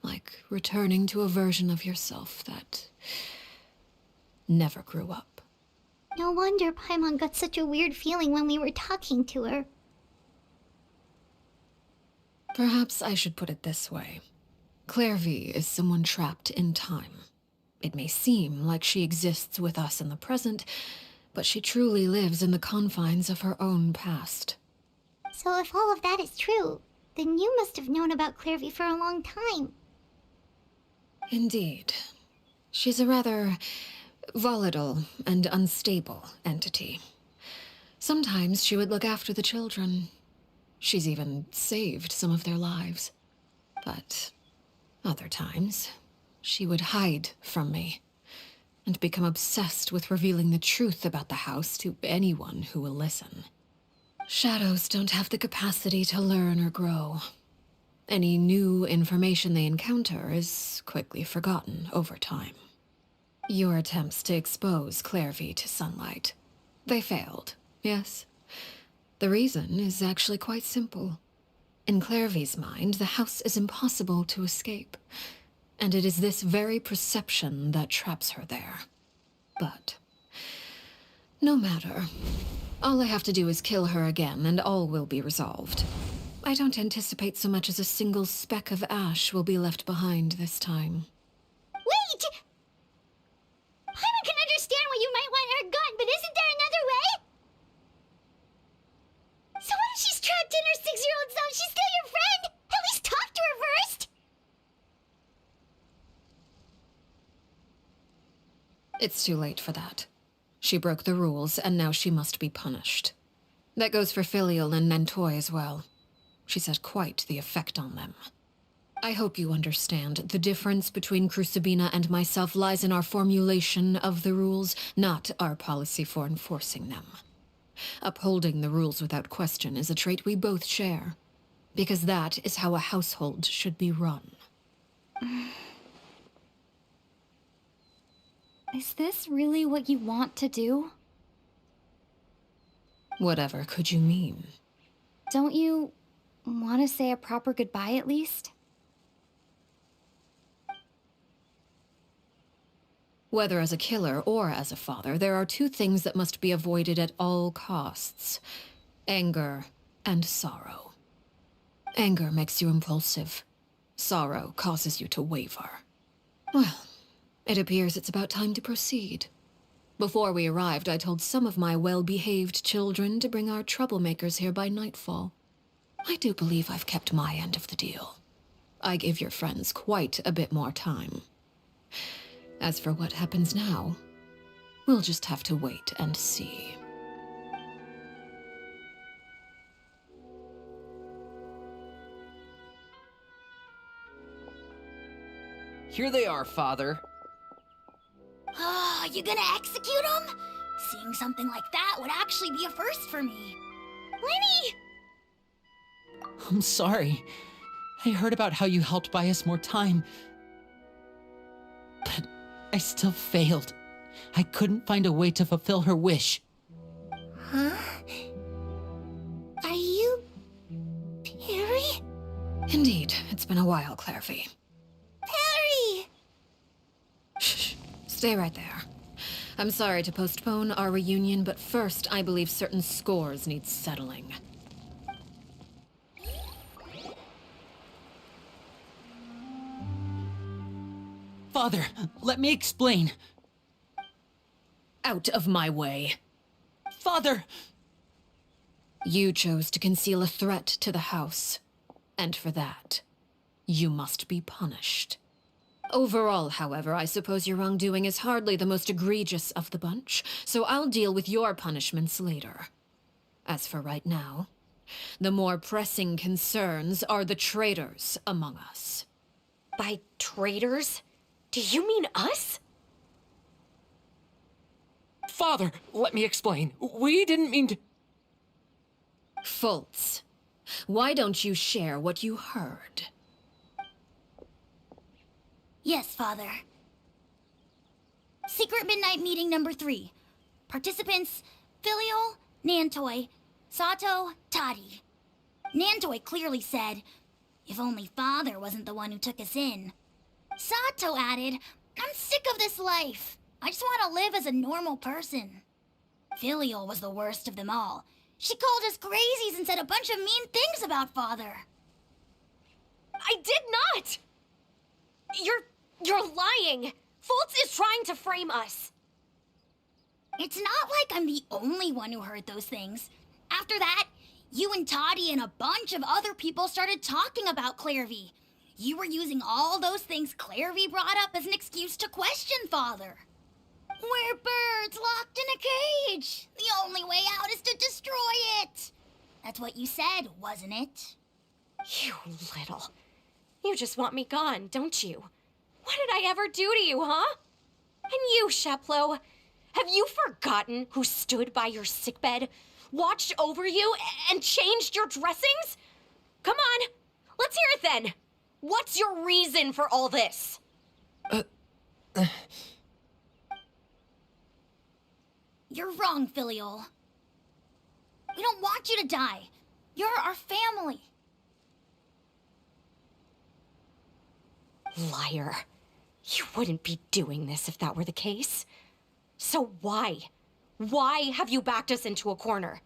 Like returning to a version of yourself that never grew up. No wonder Paimon got such a weird feeling when we were talking to her. Perhaps I should put it this way. Clairvy is someone trapped in time. It may seem like she exists with us in the present, but she truly lives in the confines of her own past. So if all of that is true, then you must have known about Clairvy for a long time. Indeed. She's a rather volatile and unstable entity. Sometimes she would look after the children. She's even saved some of their lives. But other times, she would hide from me and become obsessed with revealing the truth about the house to anyone who will listen. Shadows don't have the capacity to learn or grow. Any new information they encounter is quickly forgotten over time. Your attempts to expose Clairvy to sunlight, they failed, yes? The reason is actually quite simple. In Clairvy's mind, the house is impossible to escape. And it is this very perception that traps her there. But no matter. All I have to do is kill her again, and all will be resolved. I don't anticipate so much as a single speck of ash will be left behind this time. Wait! Paimon can understand why you might want her gun, but isn't there another way? So what if she's trapped in her 6-year-old self? She's still your friend! At least talk to her first! It's too late for that. She broke the rules, and now she must be punished. That goes for Filial and Nantoy as well. She's had quite the effect on them. I hope you understand. The difference between Crucibina and myself lies in our formulation of the rules, not our policy for enforcing them. Upholding the rules without question is a trait we both share, because that is how a household should be run. Is this really what you want to do? Whatever could you mean? Don't you want to say a proper goodbye at least? Whether as a killer or as a father, there are two things that must be avoided at all costs: anger and sorrow. Anger makes you impulsive. Sorrow causes you to waver. Well, it appears it's about time to proceed. Before we arrived, I told some of my well-behaved children to bring our troublemakers here by nightfall. I do believe I've kept my end of the deal. I give your friends quite a bit more time. As for what happens now, we'll just have to wait and see. Here they are, Father. Ah, you gonna execute him? Seeing something like that would actually be a first for me. Lenny! I'm sorry. I heard about how you helped buy us more time. But I still failed. I couldn't find a way to fulfill her wish. Huh? Are you... Perry? Indeed, it's been a while, Clairvy. Perry! Shh. Stay right there. I'm sorry to postpone our reunion, but first, I believe certain scores need settling. Father, let me explain. Out of my way. Father! You chose to conceal a threat to the house. And for that, you must be punished. Overall, however, I suppose your wrongdoing is hardly the most egregious of the bunch, so I'll deal with your punishments later. As for right now, the more pressing concerns are the traitors among us. By traitors? Do you mean us? Father, let me explain. We didn't mean to... Fultz, why don't you share what you heard? Yes, Father. Secret Midnight Meeting number 3. Participants: Filial, Nantoy, Sato, Toddy. Nantoy clearly said, "If only Father wasn't the one who took us in." Sato added, "I'm sick of this life. I just want to live as a normal person." Filial was the worst of them all. She called us crazies and said a bunch of mean things about Father. I did not! You're lying! Fultz is trying to frame us. It's not like I'm the only one who heard those things. After that, you and Toddy and a bunch of other people started talking about Clairvy. You were using all those things Clairvy brought up as an excuse to question Father. We're birds locked in a cage. The only way out is to destroy it. That's what you said, wasn't it? You little... You just want me gone, don't you? What did I ever do to you, huh? And you, Sheplo, have you forgotten who stood by your sickbed, watched over you, and changed your dressings? Come on, let's hear it then. What's your reason for all this? You're wrong, Filial. We don't want you to die. You're our family. Liar. You wouldn't be doing this if that were the case. So why? Why have you backed us into a corner?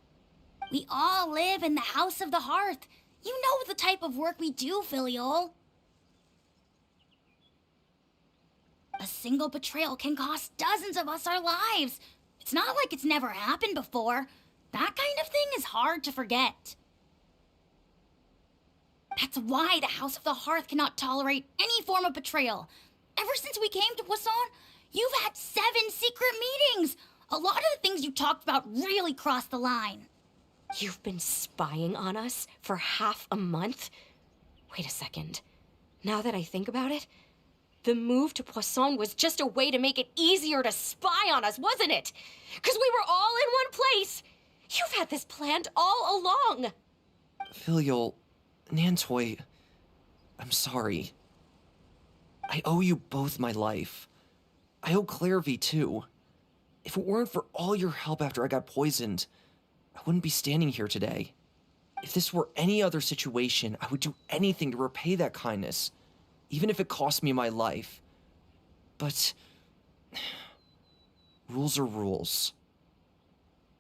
We all live in the House of the Hearth. You know the type of work we do, Filial. A single betrayal can cost dozens of us our lives. It's not like it's never happened before. That kind of thing is hard to forget. That's why the House of the Hearth cannot tolerate any form of betrayal. Ever since we came to Poisson, you've had 7 secret meetings. A lot of the things you talked about really crossed the line. You've been spying on us for half a month? Wait a second. Now that I think about it, the move to Poisson was just a way to make it easier to spy on us, wasn't it? Because we were all in one place. You've had this planned all along. Filial, Nantoy, I'm sorry. I owe you both my life. I owe Clairvy too. If it weren't for all your help after I got poisoned, I wouldn't be standing here today. If this were any other situation, I would do anything to repay that kindness, even if it cost me my life. But rules are rules.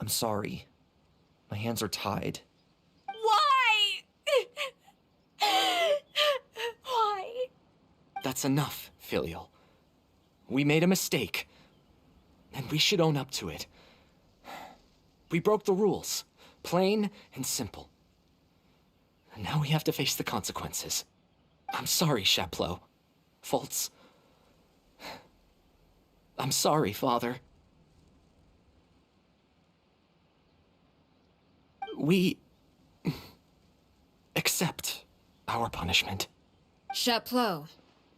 I'm sorry. My hands are tied. Why? Why? That's enough, Filial. We made a mistake, and we should own up to it. We broke the rules, plain and simple. And now we have to face the consequences. I'm sorry, Chapleau. Fultz. I'm sorry, Father. We accept our punishment. Chapleau,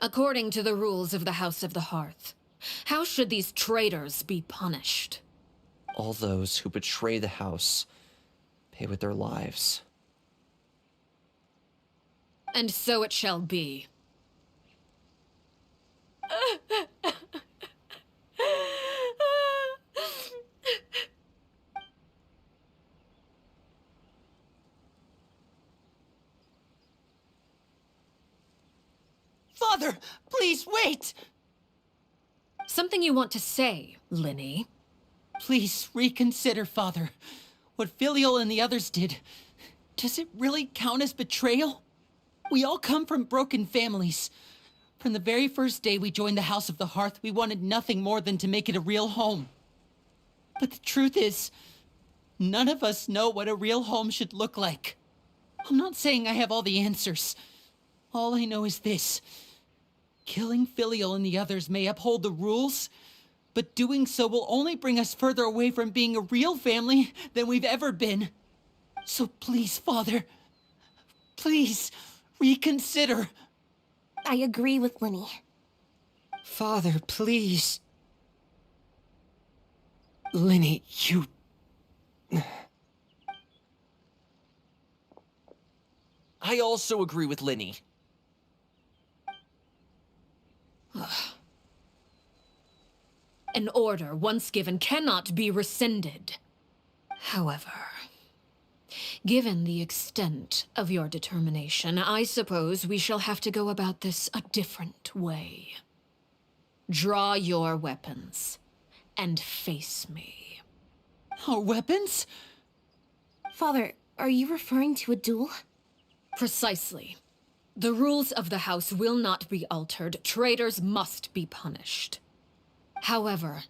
according to the rules of the House of the Hearth, how should these traitors be punished? All those who betray the house pay with their lives. And so it shall be. Father, please wait! Something you want to say, Linny? Please reconsider, Father. What Filial and the others did, does it really count as betrayal? We all come from broken families. From the very first day we joined the House of the Hearth, we wanted nothing more than to make it a real home. But the truth is, none of us know what a real home should look like. I'm not saying I have all the answers. All I know is this. Killing Filial and the others may uphold the rules, but doing so will only bring us further away from being a real family than we've ever been. So please, Father, please reconsider. I agree with Linny. Father, please. Linny, you... I also agree with Linny. An order once given cannot be rescinded. However, given the extent of your determination, I suppose we shall have to go about this a different way. Draw your weapons and face me. Our weapons? Father, are you referring to a duel? Precisely. The rules of the house will not be altered. Traitors must be punished. However,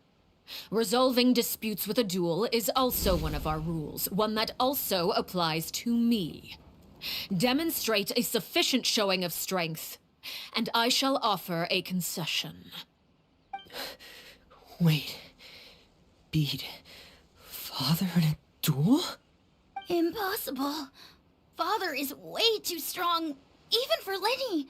resolving disputes with a duel is also one of our rules, one that also applies to me. Demonstrate a sufficient showing of strength, and I shall offer a concession. Wait. Beat Father in a duel? Impossible. Father is way too strong, even for Linny.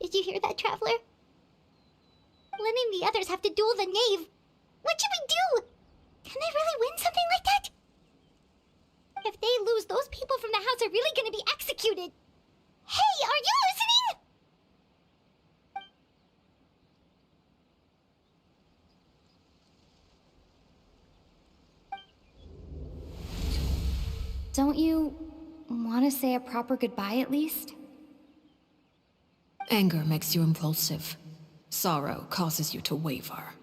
Did you hear that, Traveler? Lenny and the others have to duel the knave. What should we do? Can they really win something like that? If they lose, those people from the house are really gonna be executed. Hey, are you listening? Don't you want to say a proper goodbye at least? Anger makes you impulsive. Sorrow causes you to waver.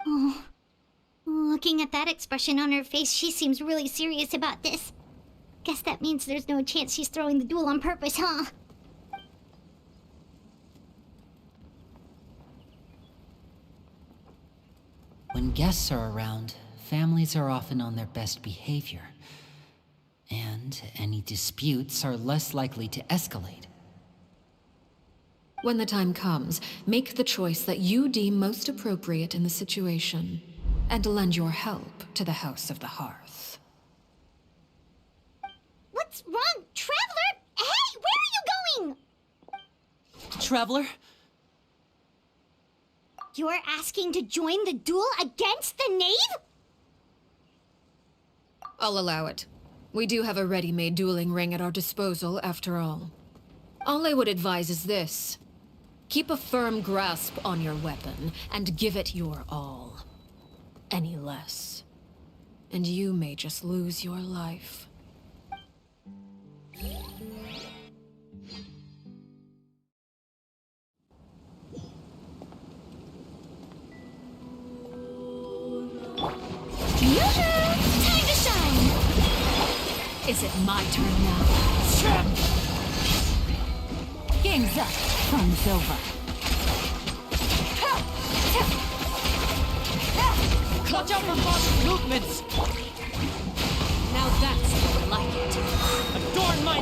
Oh. Looking at that expression on her face, she seems really serious about this. Guess that means there's no chance she's throwing the duel on purpose, huh? When guests are around, families are often on their best behavior. And any disputes are less likely to escalate. When the time comes, make the choice that you deem most appropriate in the situation, and lend your help to the House of the Hearth. What's wrong, Traveler? Hey, where are you going? Traveler? You're asking to join the duel against the knave? I'll allow it. We do have a ready-made dueling ring at our disposal, after all. All I would advise is this. Keep a firm grasp on your weapon, and give it your all. Any less, and you may just lose your life. Time to shine! Is it my turn now? Game's up. Fun's over. Watch out for boss movements! Now that's how I like it. Adorn my...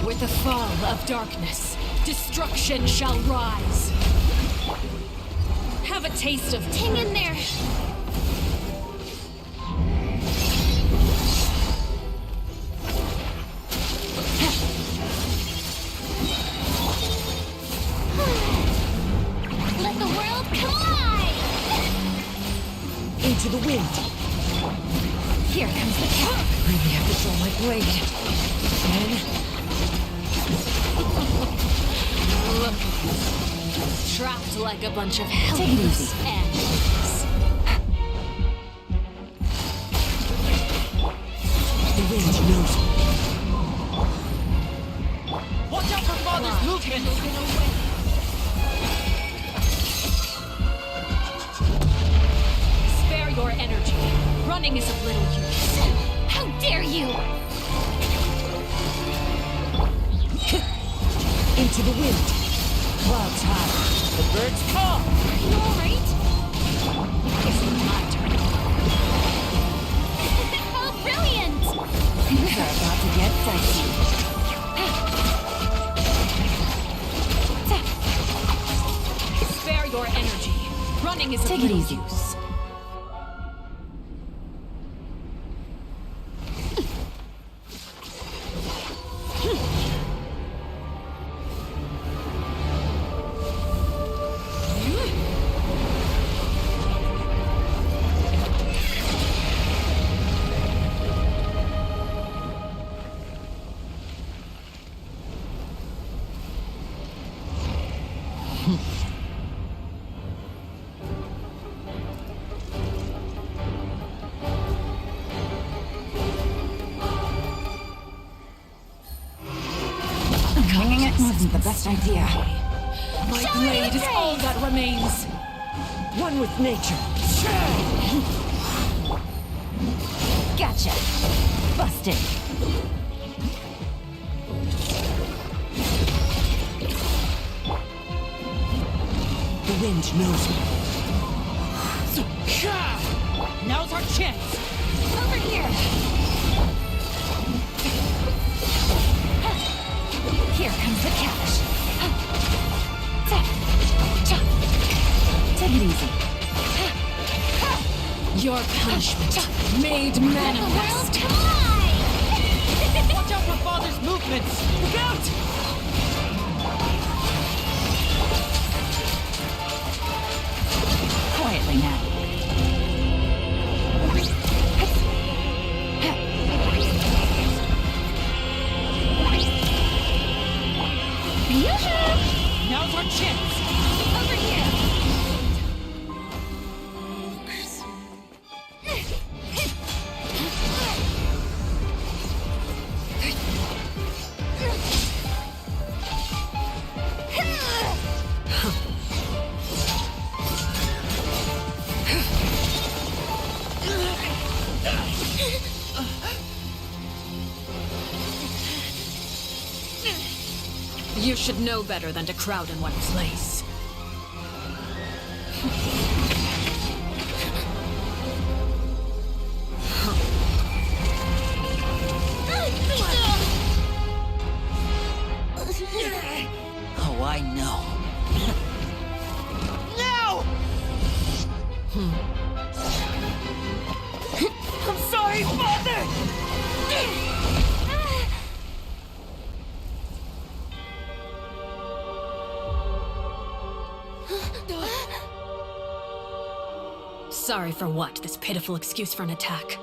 With the fall of darkness, destruction shall rise. Have a taste of... Hang in there! Let the world collide! Into the wind. Here comes the cat. Really have to draw my blade. Then... Trapped like a bunch of helpless animals. The wind knows me. Watch out for father's movements! Spare your energy. Running is of little use. How dare you! Into the wind. Clouds high. The birds fall. Are you alright? It's my turn. How brilliant! Things are about to get dicey. Spare your energy. Running is of Take it little easy. use. Wasn't the best idea. My blade is all that remains. One with nature. Gotcha. Busted. The wind knows me. Now's our chance! Over here! Here comes the cash. Take it easy. Your punishment made manifest. Watch out for Father's movements! Look out! Quietly now. Now's our chance! Over here! You should know better than to crowd in one place. Oh, I know. No! I'm sorry, Father! Sorry for what? This pitiful excuse for an attack.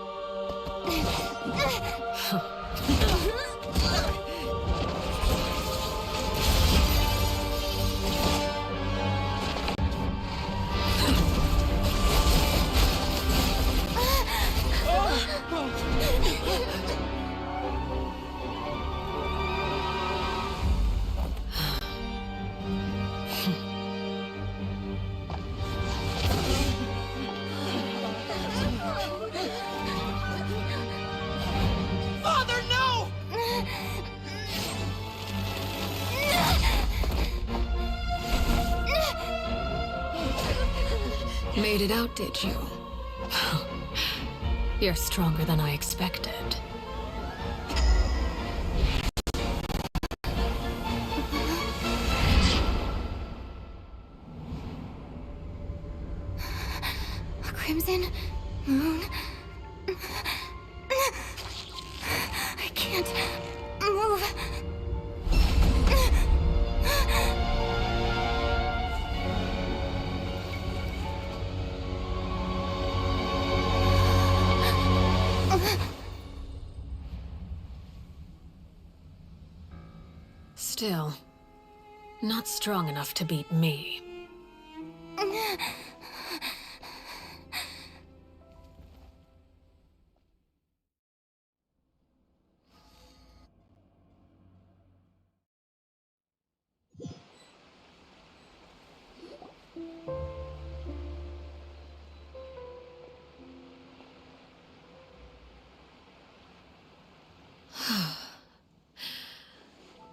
Father, no! Made it out, did you? You're stronger than I expected. Crimson Moon. I can't move. Still, not strong enough to beat me.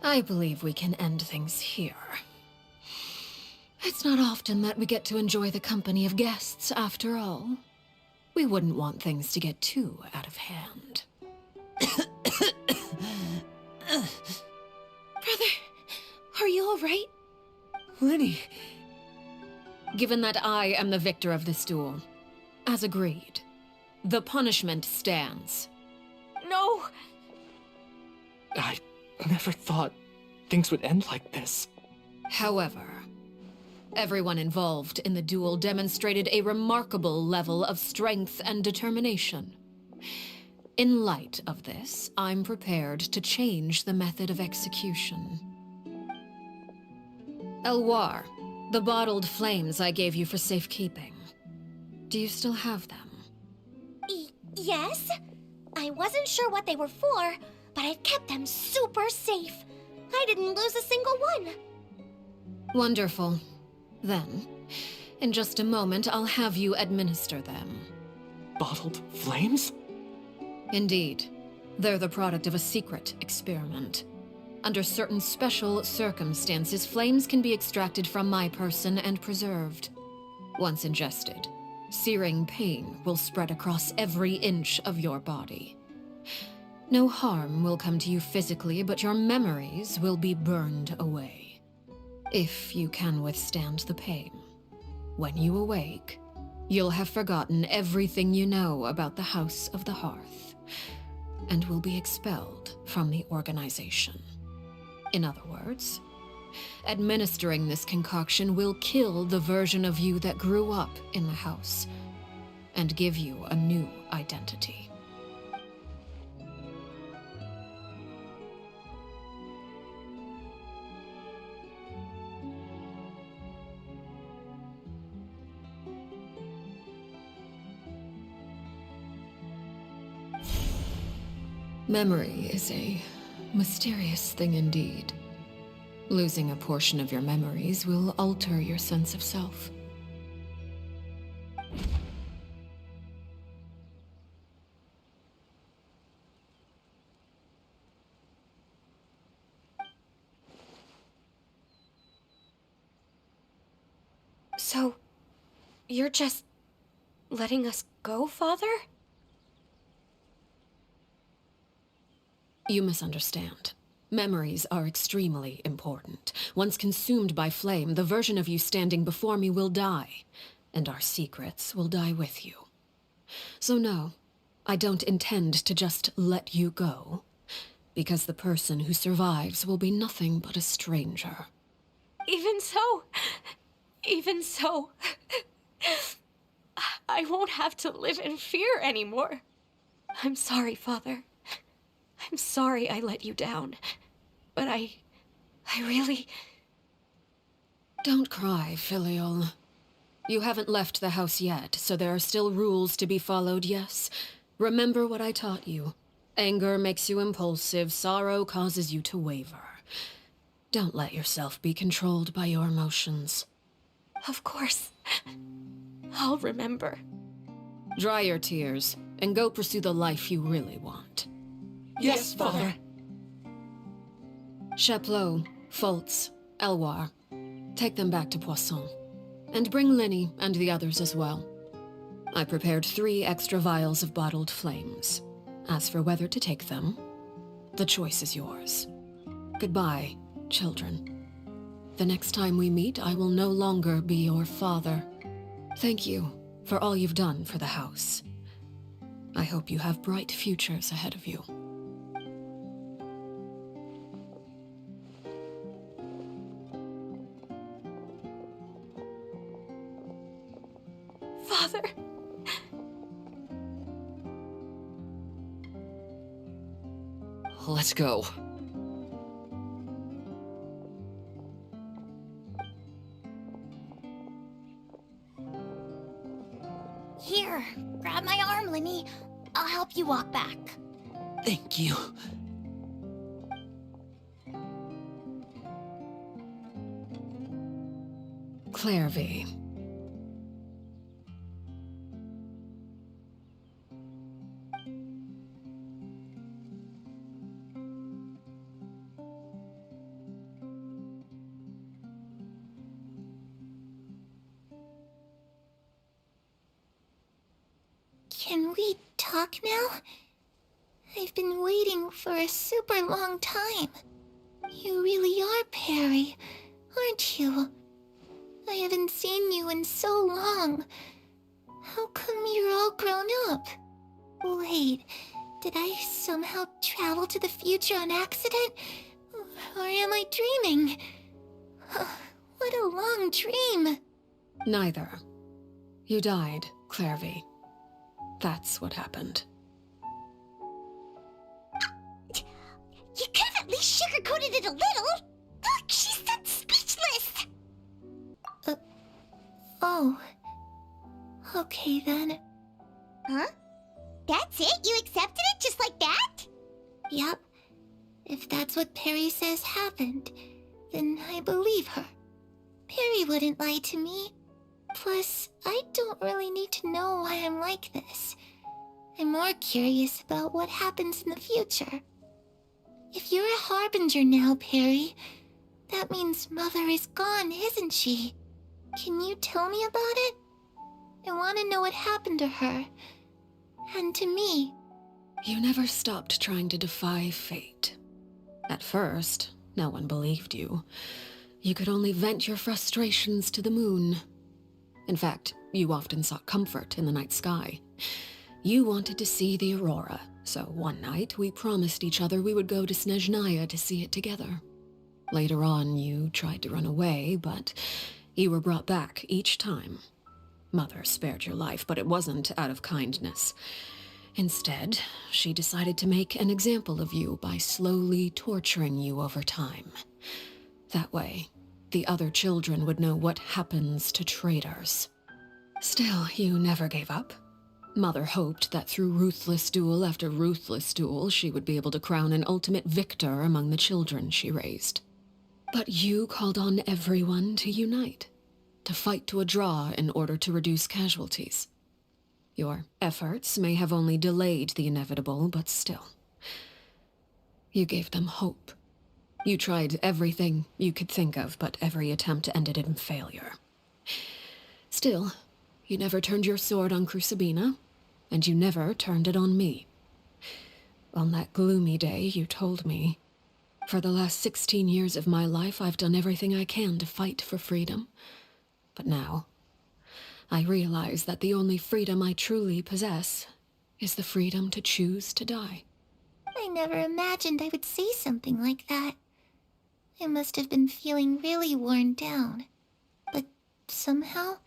I believe we can end things here. It's not often that we get to enjoy the company of guests, after all. We wouldn't want things to get too out of hand. Brother, are you all right? Lenny. Given that I am the victor of this duel, as agreed, the punishment stands. No! I never thought things would end like this. However, everyone involved in the duel demonstrated a remarkable level of strength and determination. In light of this, I'm prepared to change the method of execution. Elwar, the bottled flames I gave you for safekeeping. Do you still have them? Yes? I wasn't sure what they were for, but I've kept them super safe. I didn't lose a single one. Wonderful. Then, in just a moment, I'll have you administer them. Bottled flames? Indeed. They're the product of a secret experiment. Under certain special circumstances, flames can be extracted from my person and preserved. Once ingested, searing pain will spread across every inch of your body. No harm will come to you physically, but your memories will be burned away. If you can withstand the pain. When you awake, you'll have forgotten everything you know about the House of the Hearth, and will be expelled from the organization. In other words, administering this concoction will kill the version of you that grew up in the house, and give you a new identity. Memory is a mysterious thing indeed. Losing a portion of your memories will alter your sense of self. So, you're just letting us go, Father? You misunderstand. Memories are extremely important. Once consumed by flame, the version of you standing before me will die, and our secrets will die with you. So no, I don't intend to just let you go, because the person who survives will be nothing but a stranger. Even so, I won't have to live in fear anymore. I'm sorry, Father. I'm sorry I let you down, but I really... Don't cry, Filial. You haven't left the house yet, so there are still rules to be followed, yes? Remember what I taught you. Anger makes you impulsive, sorrow causes you to waver. Don't let yourself be controlled by your emotions. Of course. I'll remember. Dry your tears, and go pursue the life you really want. Yes, Father. Chaplot, Foltz, Elwar, take them back to Poisson. And bring Linny and the others as well. I prepared 3 extra vials of bottled flames. As for whether to take them, the choice is yours. Goodbye, children. The next time we meet, I will no longer be your father. Thank you for all you've done for the house. I hope you have bright futures ahead of you. Father. Let's go. Here, grab my arm, Linny. I'll help you walk back. Thank you. Clairvy. Can we talk now? I've been waiting for a super long time. You really are Perry, aren't you? I haven't seen you in so long. How come you're all grown up? Wait, did I somehow travel to the future on accident? Or am I dreaming? What a long dream. Neither. You died, Clairvy. That's what happened. You could have at least sugarcoated it a little. Look, she's that speechless. Oh. Okay then. Huh? That's it? You accepted it just like that? Yep. If that's what Perry says happened, then I believe her. Perry wouldn't lie to me. Plus, I don't really need to know why I'm like this. I'm more curious about what happens in the future. If you're a harbinger now, Perry, that means Mother is gone, isn't she? Can you tell me about it? I want to know what happened to her. And to me. You never stopped trying to defy fate. At first, no one believed you. You could only vent your frustrations to the moon. In fact, you often sought comfort in the night sky. You wanted to see the aurora, so one night we promised each other we would go to Snezhnaya to see it together. Later on, you tried to run away, but you were brought back each time. Mother spared your life, but it wasn't out of kindness. Instead, she decided to make an example of you by slowly torturing you over time. That way, the other children would know what happens to traitors. Still, you never gave up. Mother hoped that through ruthless duel after ruthless duel, she would be able to crown an ultimate victor among the children she raised. But you called on everyone to unite, to fight to a draw in order to reduce casualties. Your efforts may have only delayed the inevitable, but still. You gave them hope. You tried everything you could think of, but every attempt ended in failure. Still, you never turned your sword on Crucibina, and you never turned it on me. On that gloomy day, you told me, "For the last 16 years of my life, I've done everything I can to fight for freedom. But now, I realize that the only freedom I truly possess is the freedom to choose to die." I never imagined I would say something like that. I must have been feeling really worn down. But somehow,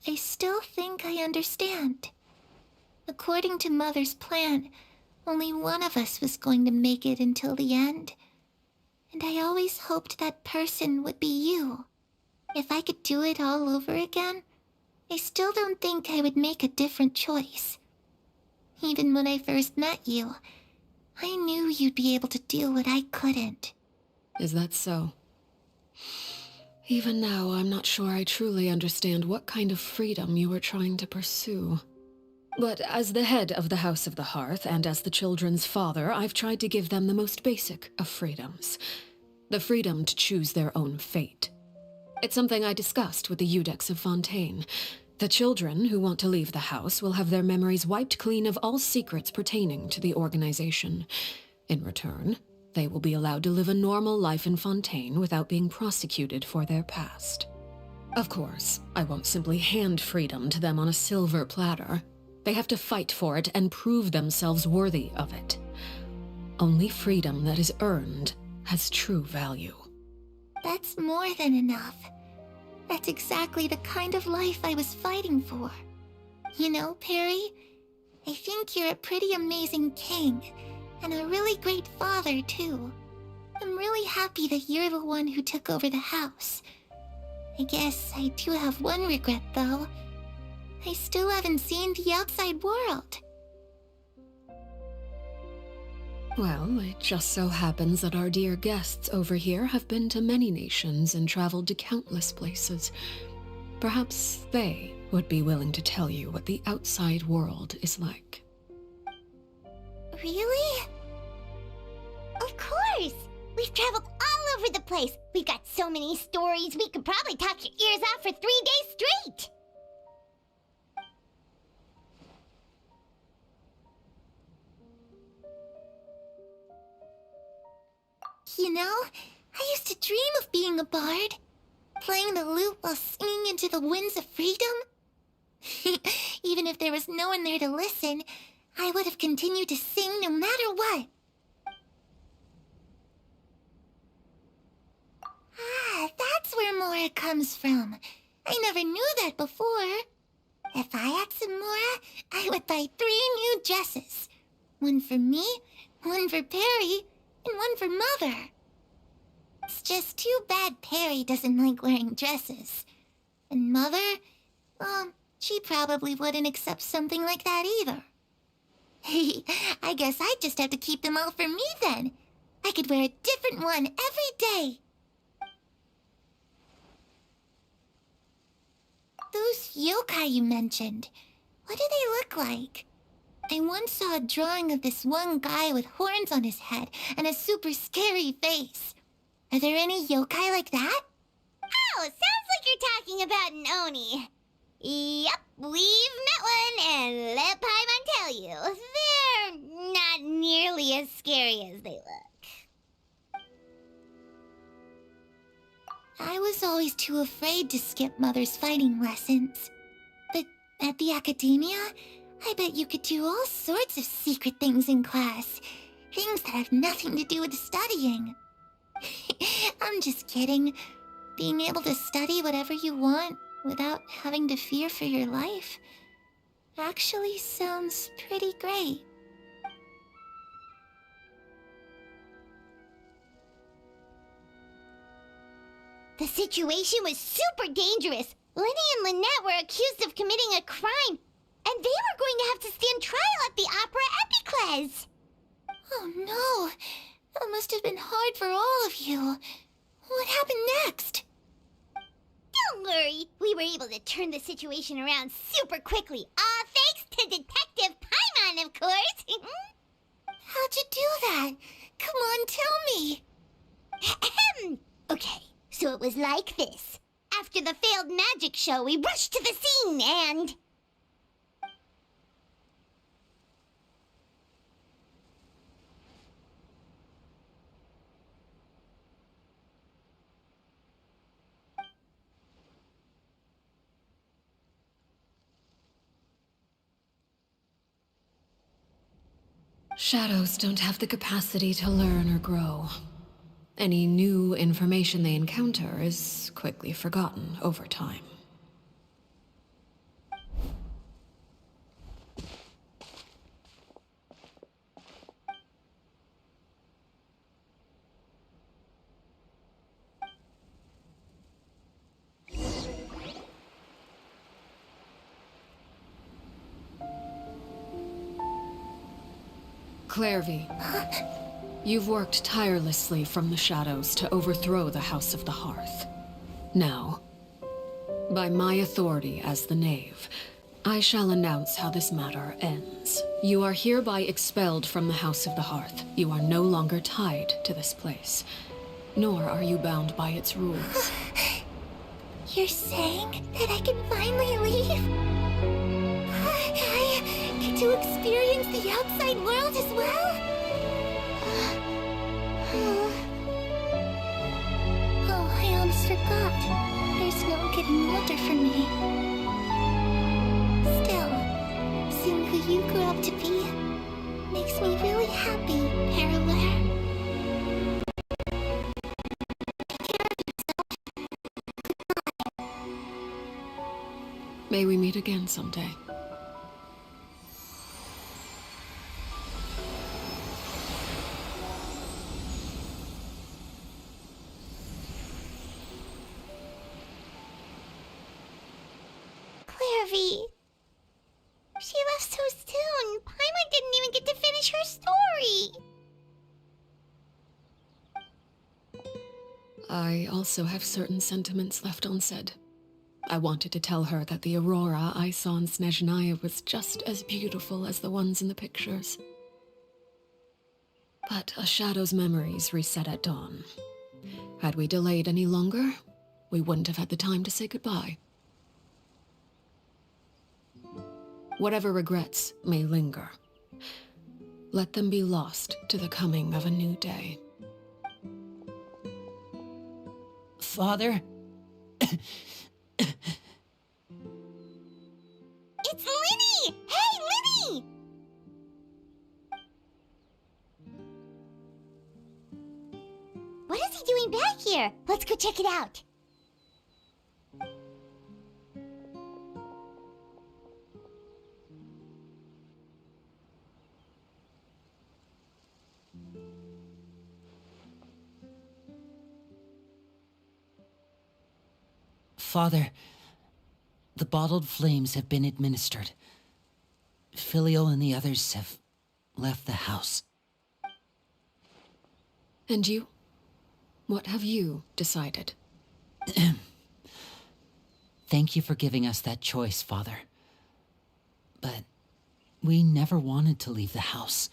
I still think I understand. According to Mother's plan, only one of us was going to make it until the end. And I always hoped that person would be you. If I could do it all over again, I still don't think I would make a different choice. Even when I first met you, I knew you'd be able to do what I couldn't. Is that so? Even now, I'm not sure I truly understand what kind of freedom you were trying to pursue. But as the head of the House of the Hearth, and as the children's father, I've tried to give them the most basic of freedoms. The freedom to choose their own fate. It's something I discussed with the Iudex of Fontaine. The children who want to leave the house will have their memories wiped clean of all secrets pertaining to the organization. In return, they will be allowed to live a normal life in Fontaine without being prosecuted for their past. Of course, I won't simply hand freedom to them on a silver platter. They have to fight for it and prove themselves worthy of it. Only freedom that is earned has true value. That's more than enough. That's exactly the kind of life I was fighting for. You know, Perry, I think you're a pretty amazing king, and a really great father, too. I'm really happy that you're the one who took over the house. I guess I do have one regret, though. I still haven't seen the outside world. Well, it just so happens that our dear guests over here have been to many nations and traveled to countless places. Perhaps they would be willing to tell you what the outside world is like. Really? Of course! We've traveled all over the place. We've got so many stories, we could probably talk your ears out for 3 days straight. You know, I used to dream of being a bard. Playing the lute while singing into the winds of freedom. Even if there was no one there to listen, I would have continued to sing no matter what. Ah, that's where Mora comes from. I never knew that before. If I had some Mora, I would buy 3 new dresses. One for me, one for Perry, and one for Mother. It's just too bad Perry doesn't like wearing dresses. And Mother, well, she probably wouldn't accept something like that either. I guess I'd just have to keep them all for me then. I could wear a different one every day. Those yokai you mentioned, what do they look like? I once saw a drawing of this one guy with horns on his head and a super scary face. Are there any yokai like that? Oh, sounds like you're talking about an Oni. Yep, we've met one, and let Paimon tell you, they're not nearly as scary as they look. I was was always too afraid to skip Mother's fighting lessons. But at the academia, I bet you could do all sorts of secret things in class. Things that have nothing to do with studying. I'm just kidding. Being able to study whatever you want without having to fear for your life actually sounds pretty great. The situation was super dangerous. Lenny and Lynette were accused of committing a crime, and they were going to have to stand trial at the Opera Epicles. Oh no, that must have been hard for all of you. What happened next? Don't worry, we were able to turn the situation around super quickly. All thanks to Detective Paimon, of course. How'd you do that? Come on, tell me. Okay, so it was like this. After the failed magic show, we rushed to the scene and... Shadows don't have the capacity to learn or grow. Any new information they encounter is quickly forgotten over time. Clairvy, you've worked tirelessly from the shadows to overthrow the House of the Hearth. Now, by my authority as the Knave, I shall announce how this matter ends. You are hereby expelled from the House of the Hearth. You are no longer tied to this place, nor are you bound by its rules. You're saying that I can finally leave? I get to experience the outside world as well? Oh, I almost forgot. There's no getting older for me. Still, seeing who you grew up to be makes me really happy, Parallel. May we meet again someday. Clairvy. She left so soon. Paimon didn't even get to finish her story. I also have certain sentiments left unsaid. I wanted to tell her that the aurora I saw in Snezhnaya was just as beautiful as the ones in the pictures. But a shadow's memories reset at dawn. Had we delayed any longer, we wouldn't have had the time to say goodbye. Whatever regrets may linger, let them be lost to the coming of a new day. Father? It's Linny! Hey, Linny! What is he doing back here? Let's go check it out. Father, the bottled flames have been administered. Filial and the others have left the house. And you? What have you decided? Thank you for giving us that choice, Father. But we never wanted to leave the house.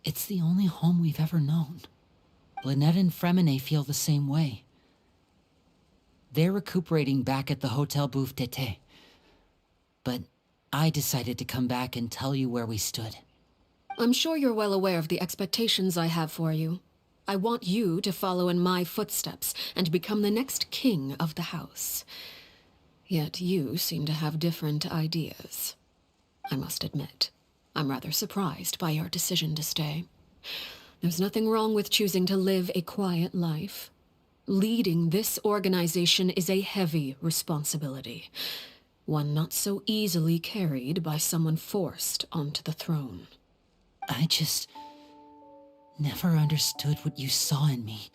It's the only home we've ever known. Lynette and Fremine feel the same way. They're recuperating back at the Hotel Bouffe d'été. But I decided to come back and tell you where we stood. I'm sure you're well aware of the expectations I have for you. I want you to follow in my footsteps and become the next king of the house. Yet you seem to have different ideas. I must admit, I'm rather surprised by your decision to stay. There's nothing wrong with choosing to live a quiet life. Leading this organization is a heavy responsibility, one not so easily carried by someone forced onto the throne. I just never understood what you saw in me.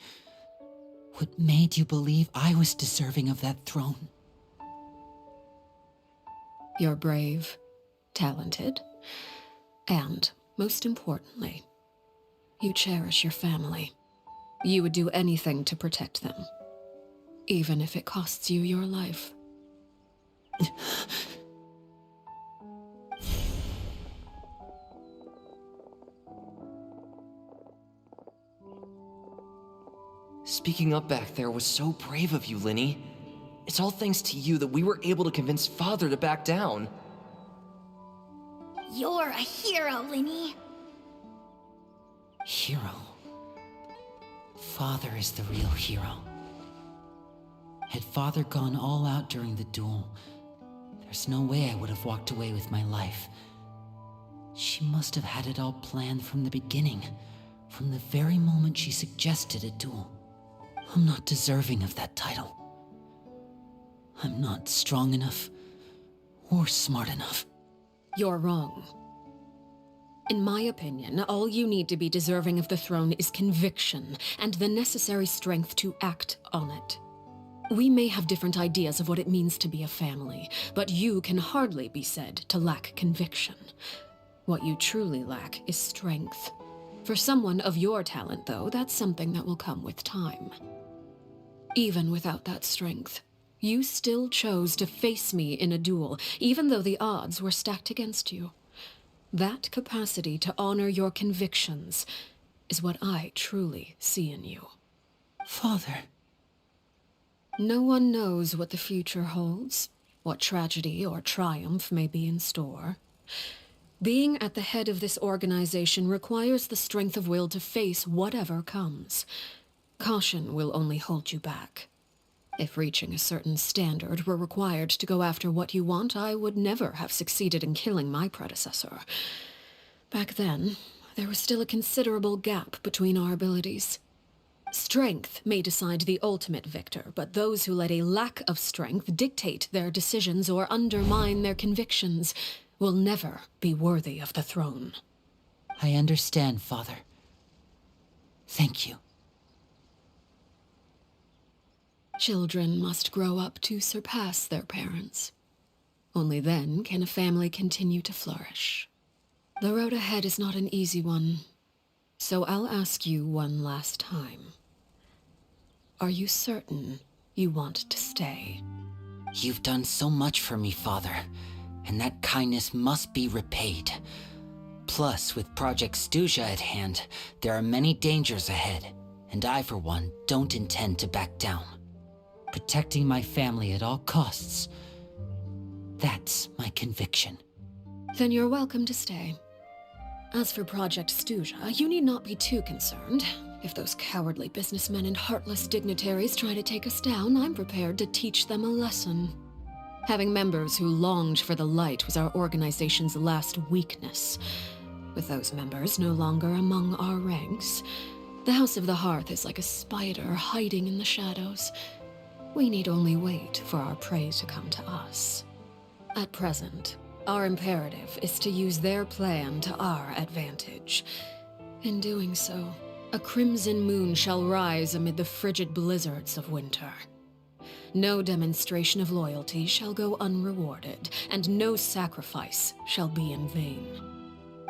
What made you believe I was deserving of that throne? You're brave, talented, and, most importantly, you cherish your family. You would do anything to protect them, even if it costs you your life. Speaking up back there was so brave of you, Linny. It's all thanks to you that we were able to convince Father to back down. You're a hero, Linny. Hero. Father is the real hero. Had Father gone all out during the duel, there's no way I would have walked away with my life. She must have had it all planned from the beginning, from the very moment she suggested a duel. I'm not deserving of that title. I'm not strong enough or smart enough. You're wrong. In my opinion, all you need to be deserving of the throne is conviction and the necessary strength to act on it. We may have different ideas of what it means to be a family, but you can hardly be said to lack conviction. What you truly lack is strength. For someone of your talent, though, that's something that will come with time. Even without that strength, you still chose to face me in a duel, even though the odds were stacked against you. That capacity to honor your convictions is what I truly see in you. Father. No one knows what the future holds, what tragedy or triumph may be in store. Being at the head of this organization requires the strength of will to face whatever comes. Caution will only hold you back. If reaching a certain standard were required to go after what you want, I would never have succeeded in killing my predecessor. Back then, there was still a considerable gap between our abilities. Strength may decide the ultimate victor, but those who let a lack of strength dictate their decisions or undermine their convictions will never be worthy of the throne. I understand, Father. Thank you. Children must grow up to surpass their parents. Only then can a family continue to flourish. The road ahead is not an easy one, so I'll ask you one last time. Are you certain you want to stay? You've done so much for me, Father, and that kindness must be repaid. Plus, with Project Stuja at hand, there are many dangers ahead, and I, for one, don't intend to back down. Protecting my family at all costs. That's my conviction. Then you're welcome to stay. As for Project Stuja, you need not be too concerned. If those cowardly businessmen and heartless dignitaries try to take us down, I'm prepared to teach them a lesson. Having members who longed for the light was our organization's last weakness. With those members no longer among our ranks, the House of the Hearth is like a spider hiding in the shadows. We need only wait for our prey to come to us. At present, our imperative is to use their plan to our advantage. In doing so, a crimson moon shall rise amid the frigid blizzards of winter. No demonstration of loyalty shall go unrewarded, and no sacrifice shall be in vain.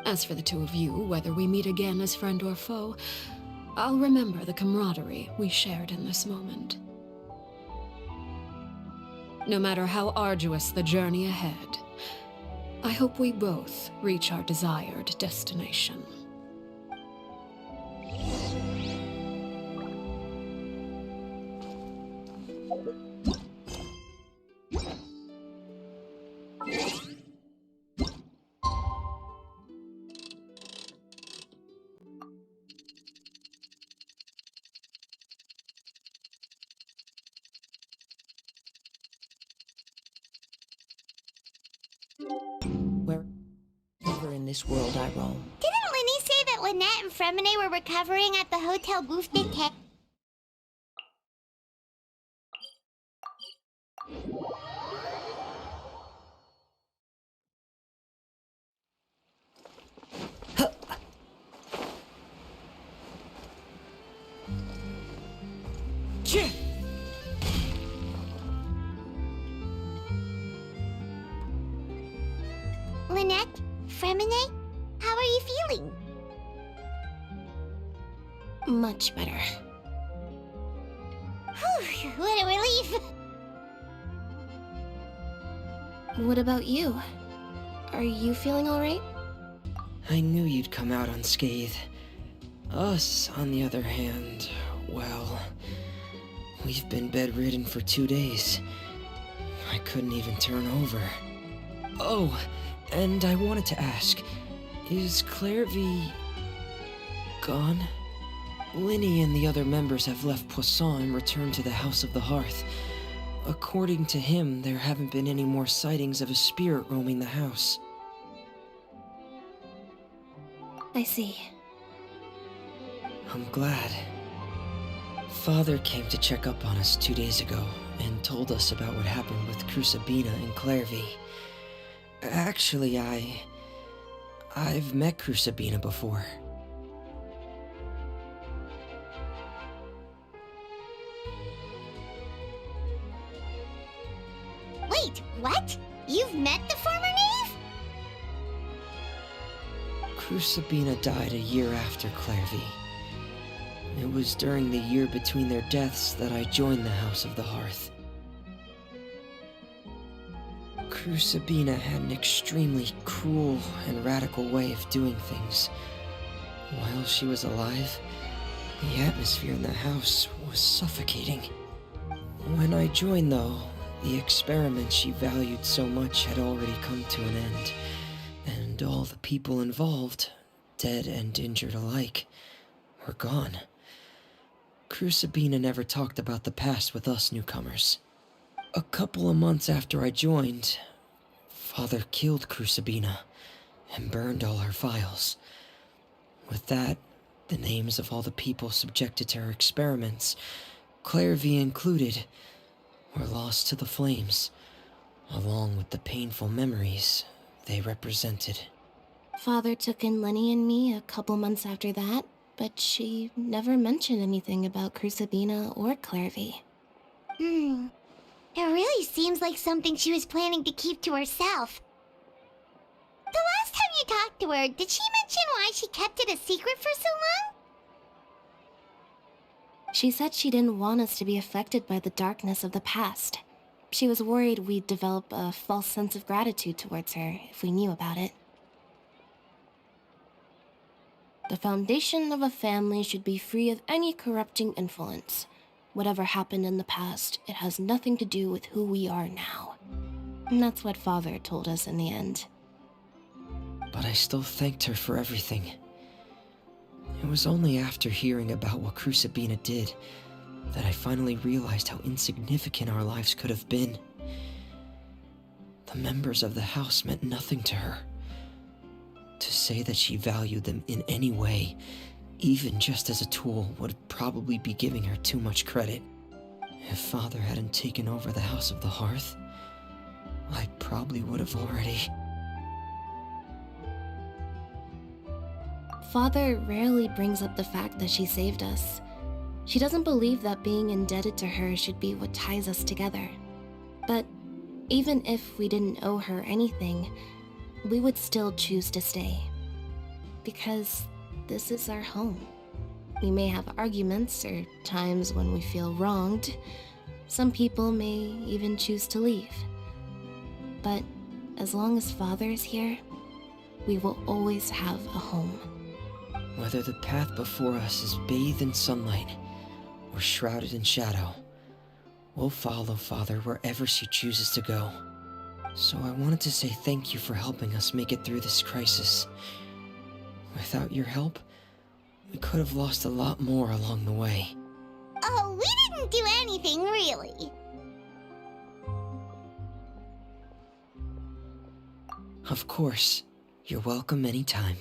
As for the two of you, whether we meet again as friend or foe, I'll remember the camaraderie we shared in this moment. No matter how arduous the journey ahead, I hope we both reach our desired destination. Wherever in this world I roam. Didn't Linny say that Lynette and Fremine were recovering at the Hotel Bouffe de Quai? Lynette? Fremine? How are you feeling? Much better. Whew, what a relief! What about you? Are you feeling alright? I knew you'd come out unscathed. Us, on the other hand, well, we've been bedridden for 2 days. I couldn't even turn over. Oh, and I wanted to ask, is Clairvy gone? Linny and the other members have left Poisson and returned to the House of the Hearth. According to him, there haven't been any more sightings of a spirit roaming the house. I see. I'm glad. Father came to check up on us 2 days ago and told us about what happened with Crusabina and Clairvy. Actually, I've met Crusabina before. Wait, what? You've met the former knave? Crusabina died a year after Clairvy. It was during the year between their deaths that I joined the House of the Hearth. Crusabina had an extremely cruel and radical way of doing things. While she was alive, the atmosphere in the house was suffocating. When I joined, though, the experiment she valued so much had already come to an end, and all the people involved, dead and injured alike, were gone. Crusabina never talked about the past with us newcomers. A couple of months after I joined, Father killed Crusabina and burned all her files. With that, the names of all the people subjected to her experiments, Clairvy included, were lost to the flames, along with the painful memories they represented. Father took in Lenny and me a couple months after that, but she never mentioned anything about Crusabina or Clairvy. It really seems like something she was planning to keep to herself. The last time you talked to her, did she mention why she kept it a secret for so long? She said she didn't want us to be affected by the darkness of the past. She was worried we'd develop a false sense of gratitude towards her if we knew about it. The foundation of a family should be free of any corrupting influence. Whatever happened in the past, it has nothing to do with who we are now. And that's what Father told us in the end. But I still thanked her for everything. It was only after hearing about what Crusabina did that I finally realized how insignificant our lives could have been. The members of the house meant nothing to her. To say that she valued them in any way, even just as a tool, would probably be giving her too much credit. If Father hadn't taken over the House of the Hearth, I probably would have already... Father rarely brings up the fact that she saved us. She doesn't believe that being indebted to her should be what ties us together. But even if we didn't owe her anything, we would still choose to stay. Because this is our home. We may have arguments or times when we feel wronged. Some people may even choose to leave. But as long as Father is here, we will always have a home. Whether the path before us is bathed in sunlight or shrouded in shadow, we'll follow Father wherever she chooses to go. So I wanted to say thank you for helping us make it through this crisis. Without your help, we could have lost a lot more along the way. Oh, we didn't do anything, really. Of course. You're welcome anytime.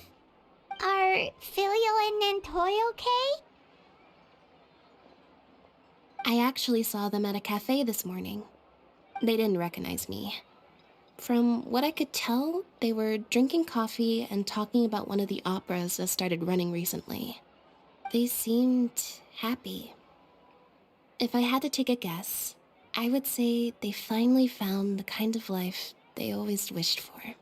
Are Filial and Nantoy okay? I actually saw them at a cafe this morning. They didn't recognize me. From what I could tell, they were drinking coffee and talking about one of the operas that started running recently. They seemed happy. If I had to take a guess, I would say they finally found the kind of life they always wished for.